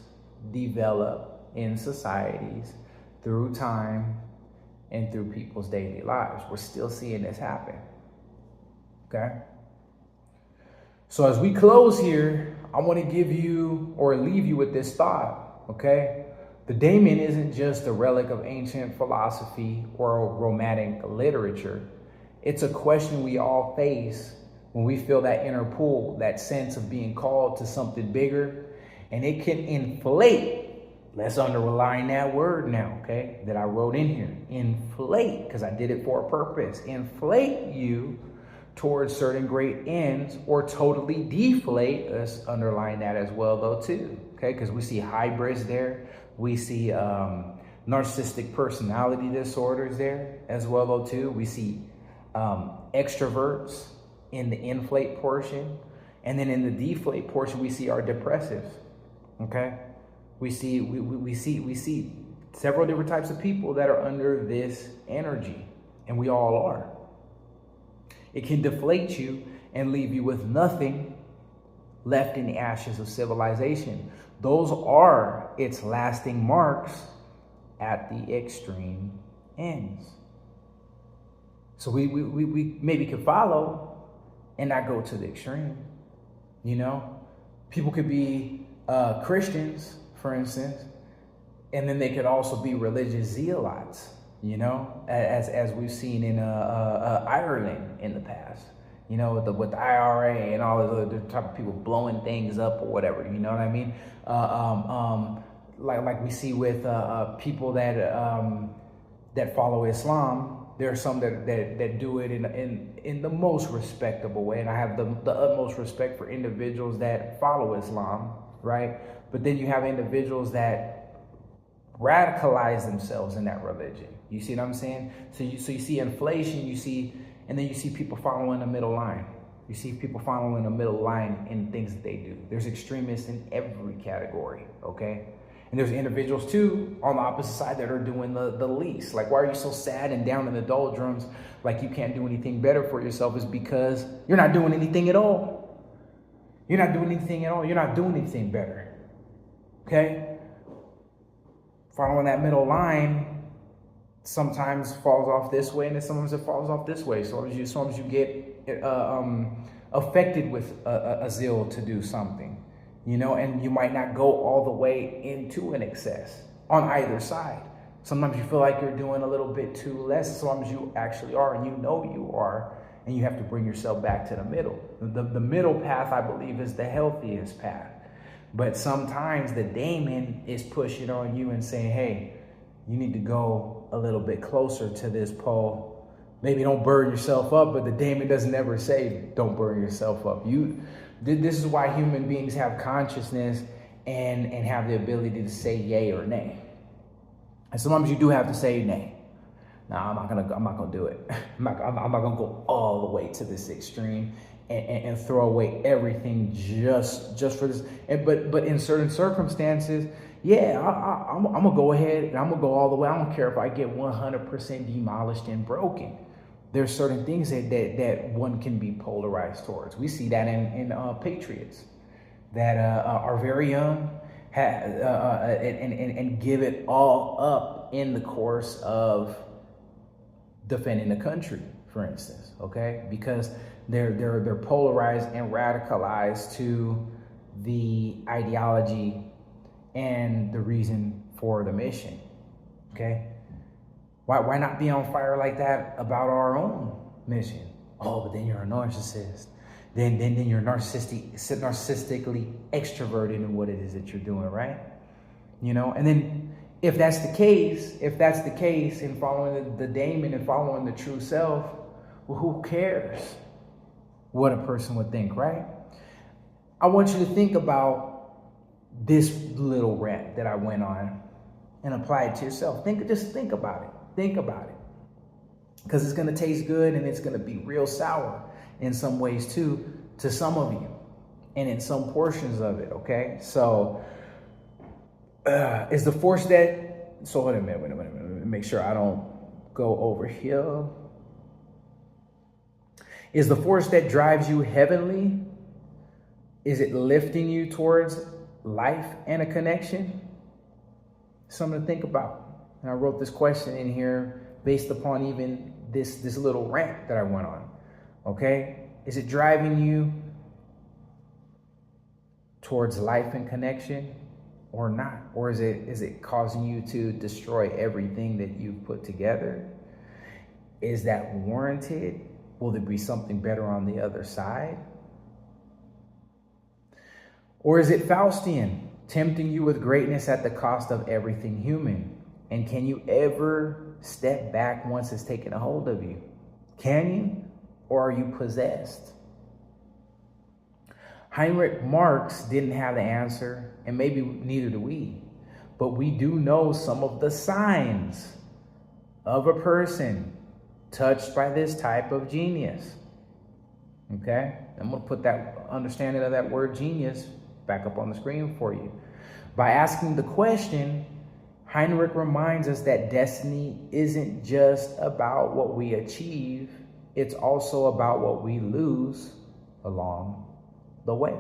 develop in societies through time and through people's daily lives. We're still seeing this happen, okay? So as we close here, I want to give you or leave you with this thought, okay? The Daemon isn't just a relic of ancient philosophy or romantic literature. It's a question we all face when we feel that inner pull, that sense of being called to something bigger, and it can inflate Let's underline that word now, okay, that I wrote in here. Inflate, because I did it for a purpose. Inflate you towards certain great ends, or totally deflate. Let's underline that as well, though, too, okay, because we see hybrids there. We see narcissistic personality disorders there as well, though, too. We see extroverts in the inflate portion. And then in the deflate portion, we see our depressives, okay? We see several different types of people that are under this energy, and we all are. It can deflate you and leave you with nothing left in the ashes of civilization. Those are its lasting marks at the extreme ends. So we maybe could follow and not go to the extreme. You know, people could be Christians, for instance, and then they could also be religious zealots, you know, as we've seen in Ireland in the past, you know, with the IRA and all of the type of people blowing things up or whatever, you know what I mean? Like we see with people that follow Islam. There are some that do it in the most respectable way, and I have the utmost respect for individuals that follow Islam, right? But then you have individuals that radicalize themselves in that religion. You see what I'm saying? So you see inflation, and then you see people following the middle line. You see people following the middle line in things that they do. There's extremists in every category, okay? And there's individuals too on the opposite side that are doing the least. Like, why are you so sad and down in the doldrums like you can't do anything better for yourself? Is because you're not doing anything at all. You're not doing anything at all. You're not doing anything better. Okay? Following that middle line sometimes falls off this way, and then sometimes it falls off this way. So as you get affected with a zeal to do something, you know, and you might not go all the way into an excess on either side. Sometimes you feel like you're doing a little bit too less, sometimes you actually are, and you know you are, and you have to bring yourself back to the middle. The middle path, I believe, is the healthiest path. But sometimes the Daemon is pushing on you and saying, hey, you need to go a little bit closer to this pole. Maybe don't burn yourself up, but the Daemon doesn't ever say don't burn yourself up. This is why human beings have consciousness and have the ability to say yay or nay. And sometimes you do have to say nay. No, I'm not gonna do it. I'm not gonna go all the way to this extreme and throw away everything just for this. But in certain circumstances, yeah, I'm gonna go ahead and I'm gonna go all the way. I don't care if I get 100% demolished and broken. There's certain things that one can be polarized towards. We see that in patriots that are very young and give it all up in the course of defending the country, for instance, okay? Because they're polarized and radicalized to the ideology and the reason for the mission, okay? Why not be on fire like that about our own mission? Oh, but then you're a narcissist. Then you're narcissistically extroverted in what it is that you're doing, right? You know, and then if that's the case, in following the Daemon and following the true self, well, who cares what a person would think, right? I want you to think about this little rant that I went on and apply it to yourself. Just think about it. Think about it. Because it's going to taste good and it's going to be real sour in some ways too, to some of you and in some portions of it, okay? So is the force that, so wait a minute, make sure I don't go over here. Is the force that drives you heavenly? Is it lifting you towards life and a connection? Something to think about. And I wrote this question in here based upon even this little rant that I went on. Okay? Is it driving you towards life and connection or not? Or is it causing you to destroy everything that you've put together? Is that warranted? Will there be something better on the other side? Or is it Faustian? tempting you with greatness at the cost of everything human. And can you ever step back once it's taken a hold of you? Can you? Or are you possessed? Heinrich Marx didn't have the answer, and maybe neither do we. But we do know some of the signs of a person touched by this type of genius. Okay? I'm going to put that understanding of that word genius back up on the screen for you. By asking the question, Heinrich reminds us that destiny isn't just about what we achieve, it's also about what we lose along the way.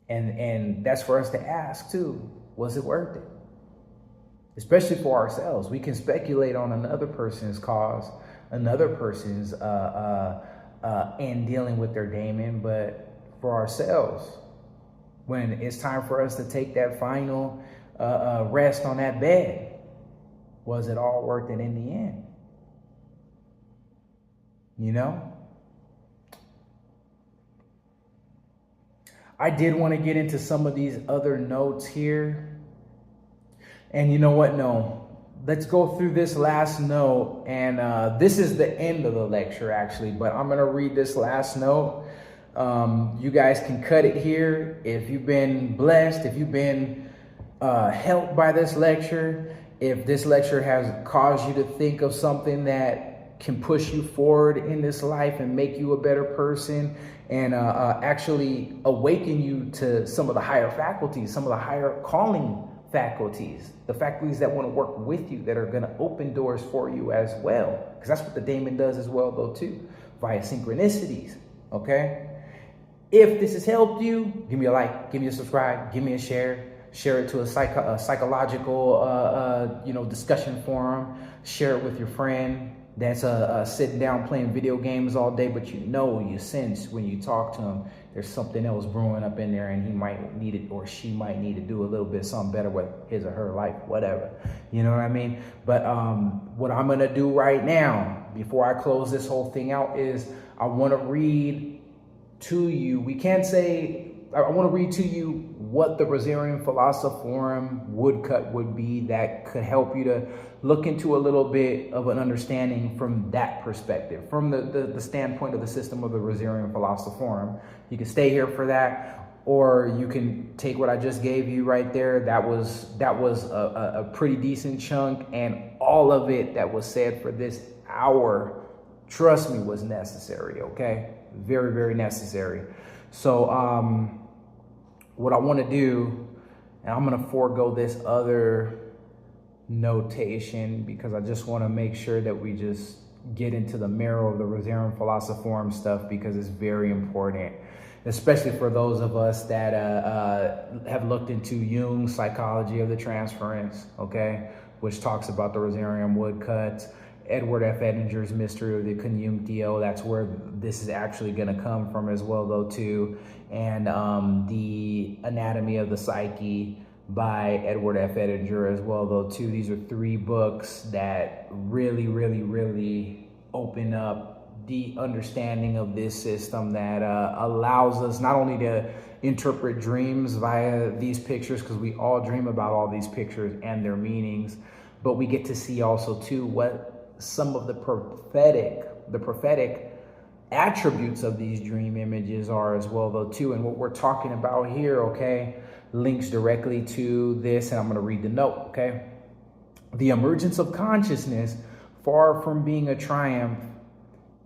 And that's for us to ask too. Was it worth it? Especially for ourselves. We can speculate on another person's cause, another person's end dealing with their daemon, but for ourselves, when it's time for us to take that final rest on that bed, was it all worth it in the end? You know? I did want to get into some of these other notes here. And you know what? No. Let's go through this last note. And this is the end of the lecture, actually. But I'm going to read this last note. You guys can cut it here. If you've been blessed, if you've been helped by this lecture, if this lecture has caused you to think of something that can push you forward in this life and make you a better person, and actually awaken you to some of the higher faculties, some of the higher calling faculties, the faculties that want to work with you, that are going to open doors for you as well. Because that's what the Daemon does as well, though, too, via synchronicities. Okay? If this has helped you, give me a like, give me a subscribe, give me a share it to a psychological, discussion forum, share it with your friend that's sitting down playing video games all day, but you sense when you talk to him, there's something else brewing up in there, and he might need it, or she might need to do a little bit something better with his or her life, whatever. You know what I mean? But what I'm going to do right now, before I close this whole thing out, is I want to read to you. I want to read to you what the Rosarian Philosophorum woodcut would be that could help you to look into a little bit of an understanding from that perspective, from the standpoint of the system of the Rosarian Philosophorum. You can stay here for that, or you can take what I just gave you right there. That was a pretty decent chunk, and all of it that was said for this hour, trust me, was necessary. Okay, very, very necessary. So what I want to do, and I'm going to forego this other notation because I just want to make sure that we just get into the marrow of the Rosarian Philosophorum stuff, because it's very important, especially for those of us that have looked into Jung's psychology of the transference, okay, which talks about the Rosarian woodcuts. Edward F. Edinger's Mystery of the Conjunctio, that's where this is actually going to come from as well, though, too. And the Anatomy of the Psyche by Edward F. Edinger as well, though, too. These are 3 books that really, really, really open up the understanding of this system that allows us not only to interpret dreams via these pictures, because we all dream about all these pictures and their meanings, but we get to see also, too, what some of the prophetic attributes of these dream images are as well, though, too. And what we're talking about here, okay, links directly to this, and I'm going to read the note, okay? The emergence of consciousness, far from being a triumph,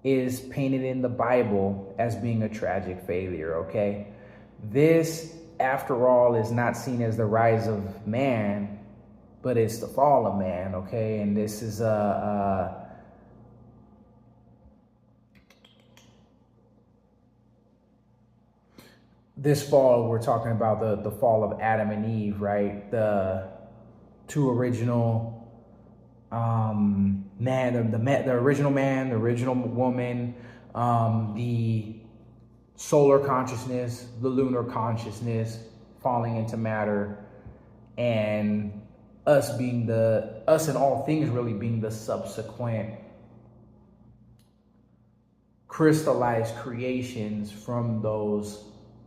is painted in the Bible as being a tragic failure, okay? This, after all, is not seen as the rise of man, but it's the fall of man, okay? And this is this fall, we're talking about the fall of Adam and Eve, right? The 2 original the original man, the original woman, the solar consciousness, the lunar consciousness falling into matter, and us and all things really being the subsequent crystallized creations from those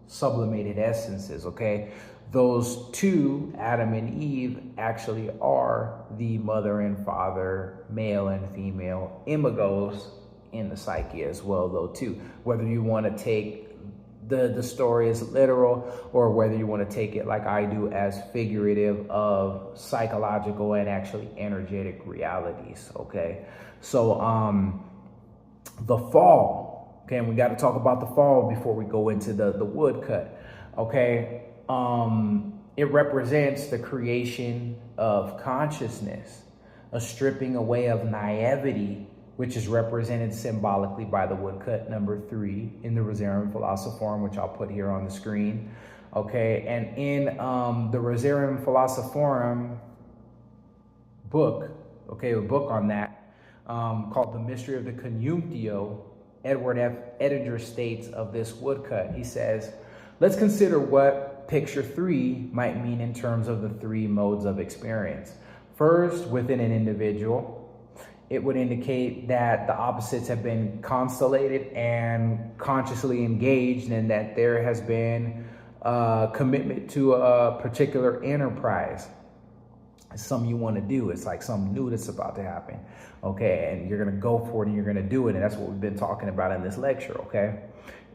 sublimated essences, okay? Those two, Adam and Eve, actually are the mother and father, male and female imagos in the psyche as well, though, too. Whether you want to take the story as literal, or whether you want to take it like I do as figurative of psychological and actually energetic realities, okay? So the fall, okay, and we got to talk about the fall before we go into the woodcut, okay? It represents the creation of consciousness, a stripping away of naivety, which is represented symbolically by the woodcut number 3 in the Rosarium Philosophorum, which I'll put here on the screen. Okay, and in the Rosarium Philosophorum book, okay, a book on that, called The Mystery of the Conjunctio, Edward F. Edinger states of this woodcut, he says, let's consider what picture 3 might mean in terms of the 3 modes of experience. First, within an individual, it would indicate that the opposites have been constellated and consciously engaged, and that there has been a commitment to a particular enterprise. It's something you want to do. It's like something new that's about to happen, okay? And you're going to go for it and you're going to do it. And that's what we've been talking about in this lecture, okay?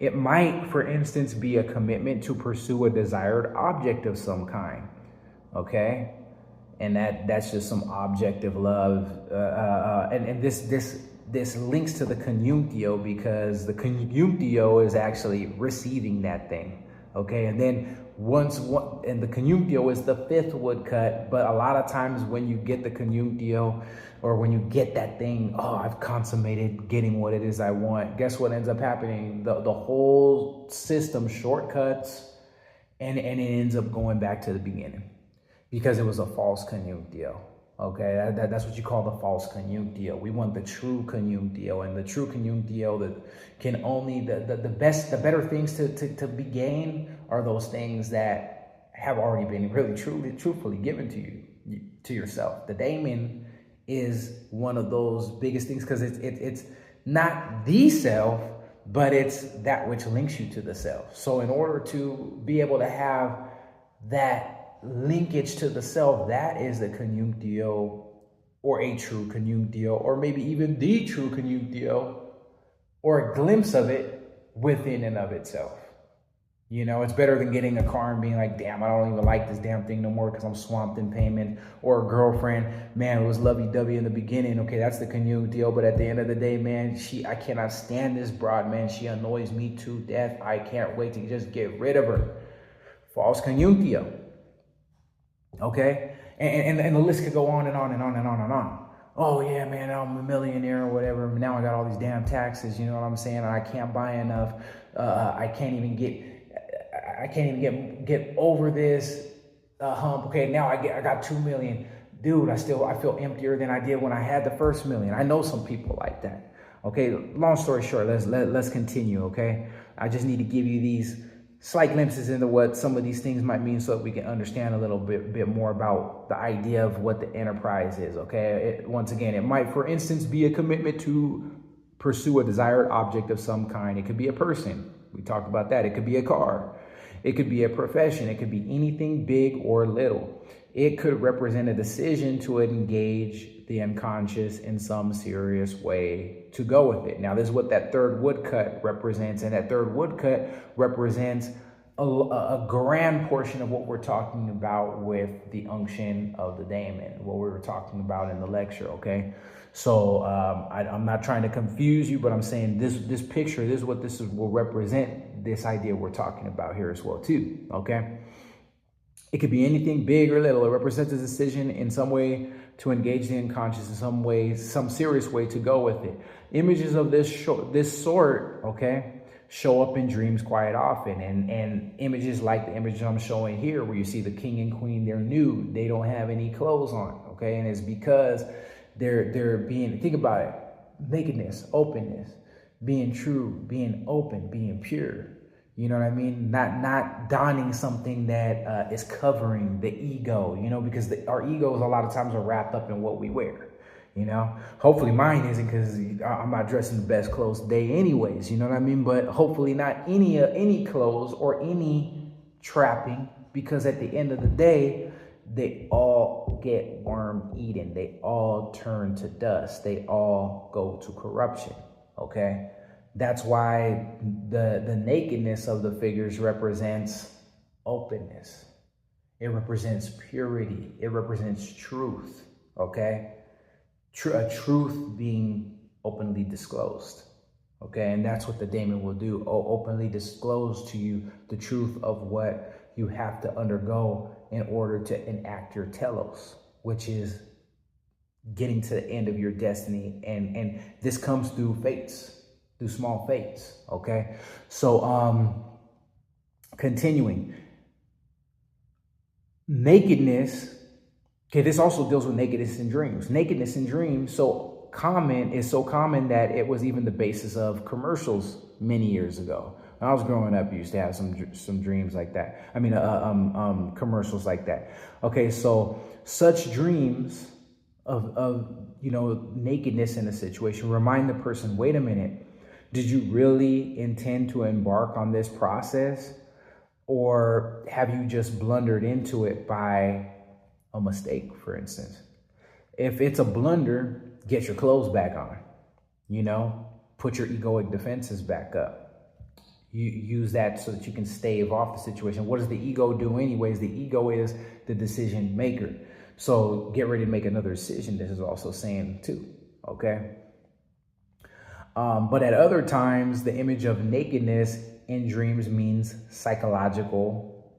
It might, for instance, be a commitment to pursue a desired object of some kind, okay? And that's just some objective love. And this links to the conjunctio, because the conjunctio is actually receiving that thing, okay? And then and the conjunctio is the 5th woodcut, but a lot of times when you get the conjunctio, or when you get that thing, oh, I've consummated getting what it is I want, guess what ends up happening? The whole system shortcuts, and it ends up going back to the beginning, because it was a false conjunctio, okay? That's what you call the false conjunctio. We want the true conjunctio, and the true conjunctio that can only, the better things to be gained are those things that have already been really truthfully given to you, to yourself. The Daemon is one of those biggest things, because it's not the self, but it's that which links you to the self. So in order to be able to have that linkage to the self, that is the conjunctio, or a true conjunctio, or maybe even the true conjunctio, or a glimpse of it within and of itself. You know, it's better than getting a car and being like, damn, I don't even like this damn thing no more because I'm swamped in payment. Or a girlfriend, man, it was lovey-dovey in the beginning. Okay, that's the conjunctio, but at the end of the day, man, I cannot stand this broad, man. She annoys me to death. I can't wait to just get rid of her. False conjunctio. Okay, and the list could go on and on and on and on and on. Oh yeah, man, I'm a millionaire or whatever. Now I got all these damn taxes. You know what I'm saying? I can't buy enough. I can't even get over this hump. Okay, now I got 2 million. Dude, I feel emptier than I did when I had the first million. I know some people like that. Okay, long story short, let's continue. Okay, I just need to give you these slight glimpses into what some of these things might mean, so that we can understand a little bit more about the idea of what the enterprise is, okay? Once again, it might, for instance, be a commitment to pursue a desired object of some kind. It could be a person. We talked about that. It could be a car. It could be a profession. It could be anything big or little. It could represent a decision to engage the unconscious in some serious way to go with it. Now, this is what that 3rd woodcut represents, and that 3rd woodcut represents a grand portion of what we're talking about with the unction of the Daemon, what we were talking about in the lecture, okay? So I'm not trying to confuse you, but I'm saying this picture, this is what this will represent, this idea we're talking about here as well too, okay? It could be anything big or little. It represents a decision in some way to engage the unconscious in some way, some serious way to go with it. Images of this sort, okay, show up in dreams quite often. And images like the images I'm showing here, where you see the king and queen, they're nude. They don't have any clothes on, okay? And it's because they're being, think about it, nakedness, openness, being true, being open, being pure. You know what I mean? Not donning something that is covering the ego, you know, because our egos a lot of times are wrapped up in what we wear. you know. Hopefully mine isn't, because I'm not dressing the best clothes today anyways, you know what I mean? But hopefully not any clothes or any trapping, because at the end of the day, they all get worm eaten. They all turn to dust. They all go to corruption, okay? That's why the nakedness of the figures represents openness. It represents purity. It represents truth, okay? A truth being openly disclosed, okay? And that's what the Daemon will do, openly disclose to you the truth of what you have to undergo in order to enact your telos, which is getting to the end of your destiny. And this comes through fates, through small fates, okay? So continuing. Nakedness, okay, this also deals with nakedness in dreams. Nakedness in dreams is so common that it was even the basis of commercials many years ago. When I was growing up, you used to have some dreams like that. I mean, commercials like that. Okay, so such dreams of nakedness in a situation remind the person, wait a minute, did you really intend to embark on this process? Or have you just blundered into it by a mistake, for instance? If it's a blunder, get your clothes back on, put your egoic defenses back up. You use that so that you can stave off the situation. What does the ego do anyways? The ego is the decision maker. So get ready to make another decision. This is also saying too, okay? But at other times, the image of nakedness in dreams means psychological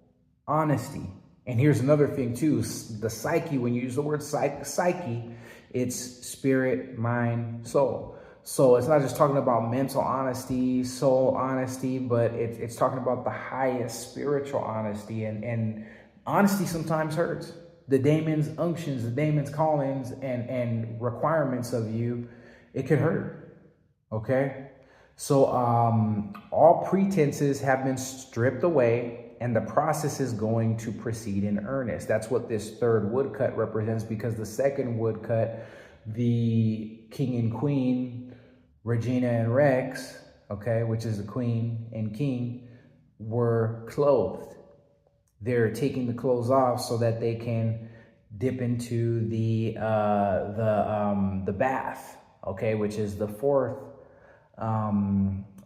honesty. And here's another thing too, the psyche, when you use the word psyche, it's spirit, mind, soul. So it's not just talking about mental honesty, soul honesty, but it's talking about the highest spiritual honesty. And honesty sometimes hurts. The Daemon's unctions, the Daemon's callings and requirements of you, it can hurt, okay? So all pretenses have been stripped away, and the process is going to proceed in earnest. That's what this third woodcut represents, because the second woodcut, the king and queen, Regina and Rex, okay, which is the queen and king, were clothed. They're taking the clothes off so that they can dip into the bath, okay, which is the fourth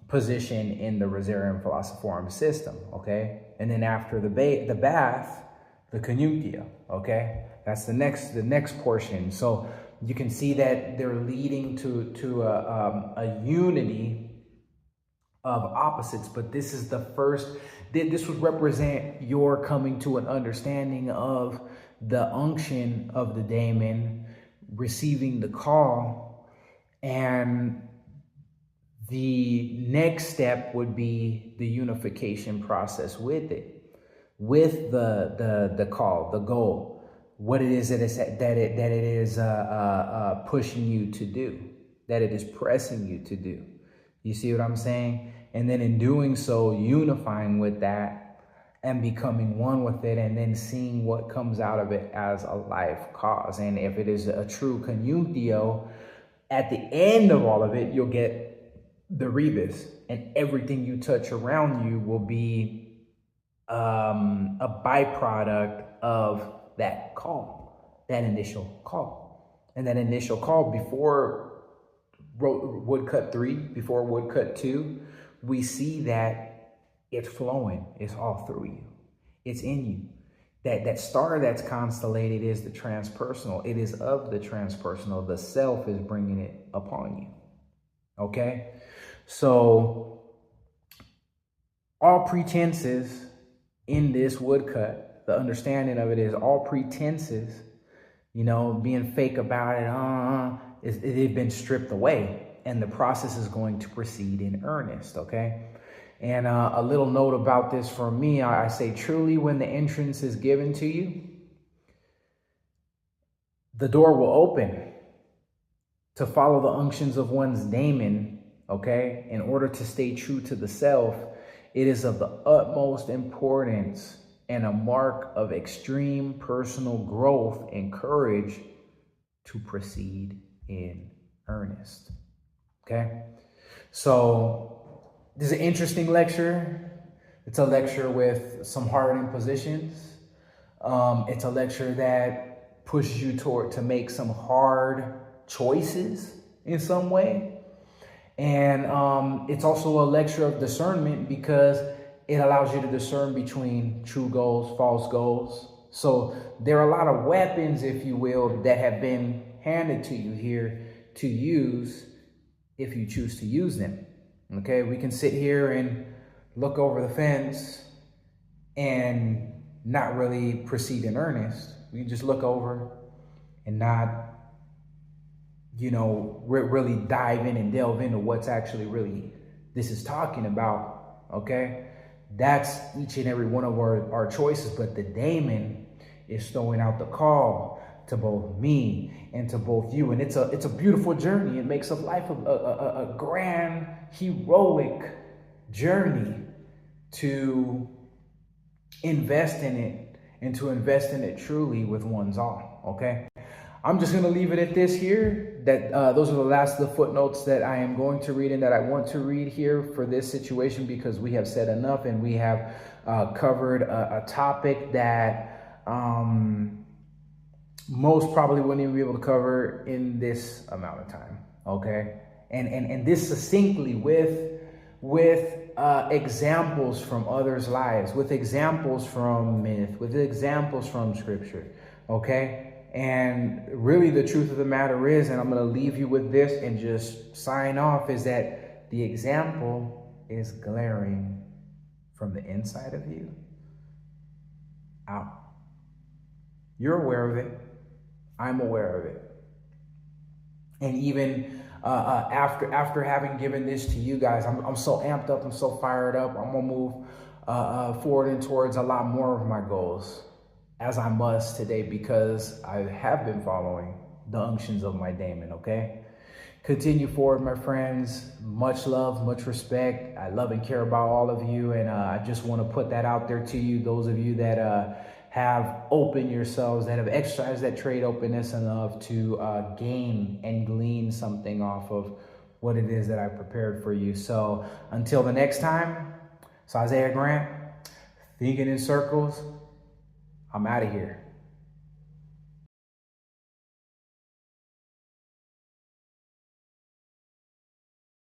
position in the Rosarian Philosophorum system, okay? And then after the bath, the conjunctio, okay? That's the next portion. So you can see that they're leading to a unity of opposites, but this is the first, this would represent your coming to an understanding of the unction of the Daemon, receiving the call, and the next step would be the unification process with it, with the call, the goal, what it is that it is pushing you to do, that it is pressing you to do. You see what I'm saying? And then in doing so, unifying with that and becoming one with it, and then seeing what comes out of it as a life cause. And if it is a true conjunctio, at the end of all of it, you'll get the rebus, and everything you touch around you will be a byproduct of that call, that initial call. And that initial call before woodcut 3, before woodcut 2, we see that it's flowing. It's all through you. It's in you. That star that's constellated is the transpersonal. It is of the transpersonal. The self is bringing it upon you. Okay? So all pretenses in this woodcut, the understanding of it is all pretenses, being fake about it, they've been stripped away, and the process is going to proceed in earnest, okay? And a little note about this from me, I say, truly, when the entrance is given to you, the door will open to follow the unctions of one's Daemon, okay? In order to stay true to the self, it is of the utmost importance and a mark of extreme personal growth and courage to proceed in earnest. Okay? So this is an interesting lecture. It's a lecture with some hard positions. It's a lecture that pushes you to make some hard choices in some way. And it's also a lecture of discernment because it allows you to discern between true goals, false goals. So there are a lot of weapons, if you will, that have been handed to you here to use if you choose to use them. Okay, we can sit here and look over the fence and not really proceed in earnest. We can just look over and not, really dive in and delve into what's actually really this is talking about. Okay, that's each and every one of our choices. But the Daemon is throwing out the call to both me and to both you, and it's a beautiful journey. It makes of life a grand, heroic journey to invest in it and to invest in it truly with one's all. Okay, I'm just going to leave it at this here. That those are the last of the footnotes that I am going to read and that I want to read here for this situation, because we have said enough and we have covered a topic that most probably wouldn't even be able to cover in this amount of time. Okay, and this succinctly with examples from others' lives, with examples from myth, with examples from scripture. Okay. And really the truth of the matter is, and I'm going to leave you with this and just sign off, is that the example is glaring from the inside of you out. You're aware of it. I'm aware of it. And even after having given this to you guys, I'm so amped up. I'm so fired up. I'm going to move forward and towards a lot more of my goals, as I must today, because I have been following the unctions of my Daemon. Okay, continue forward, my friends. Much love, much respect. I love and care about all of you, and I just want to put that out there to you. Those of you that have opened yourselves, that have exercised that trade openness enough to gain and glean something off of what it is that I prepared for you. So until the next time, it's Isaiah Grant, thinking in circles. I'm out of here.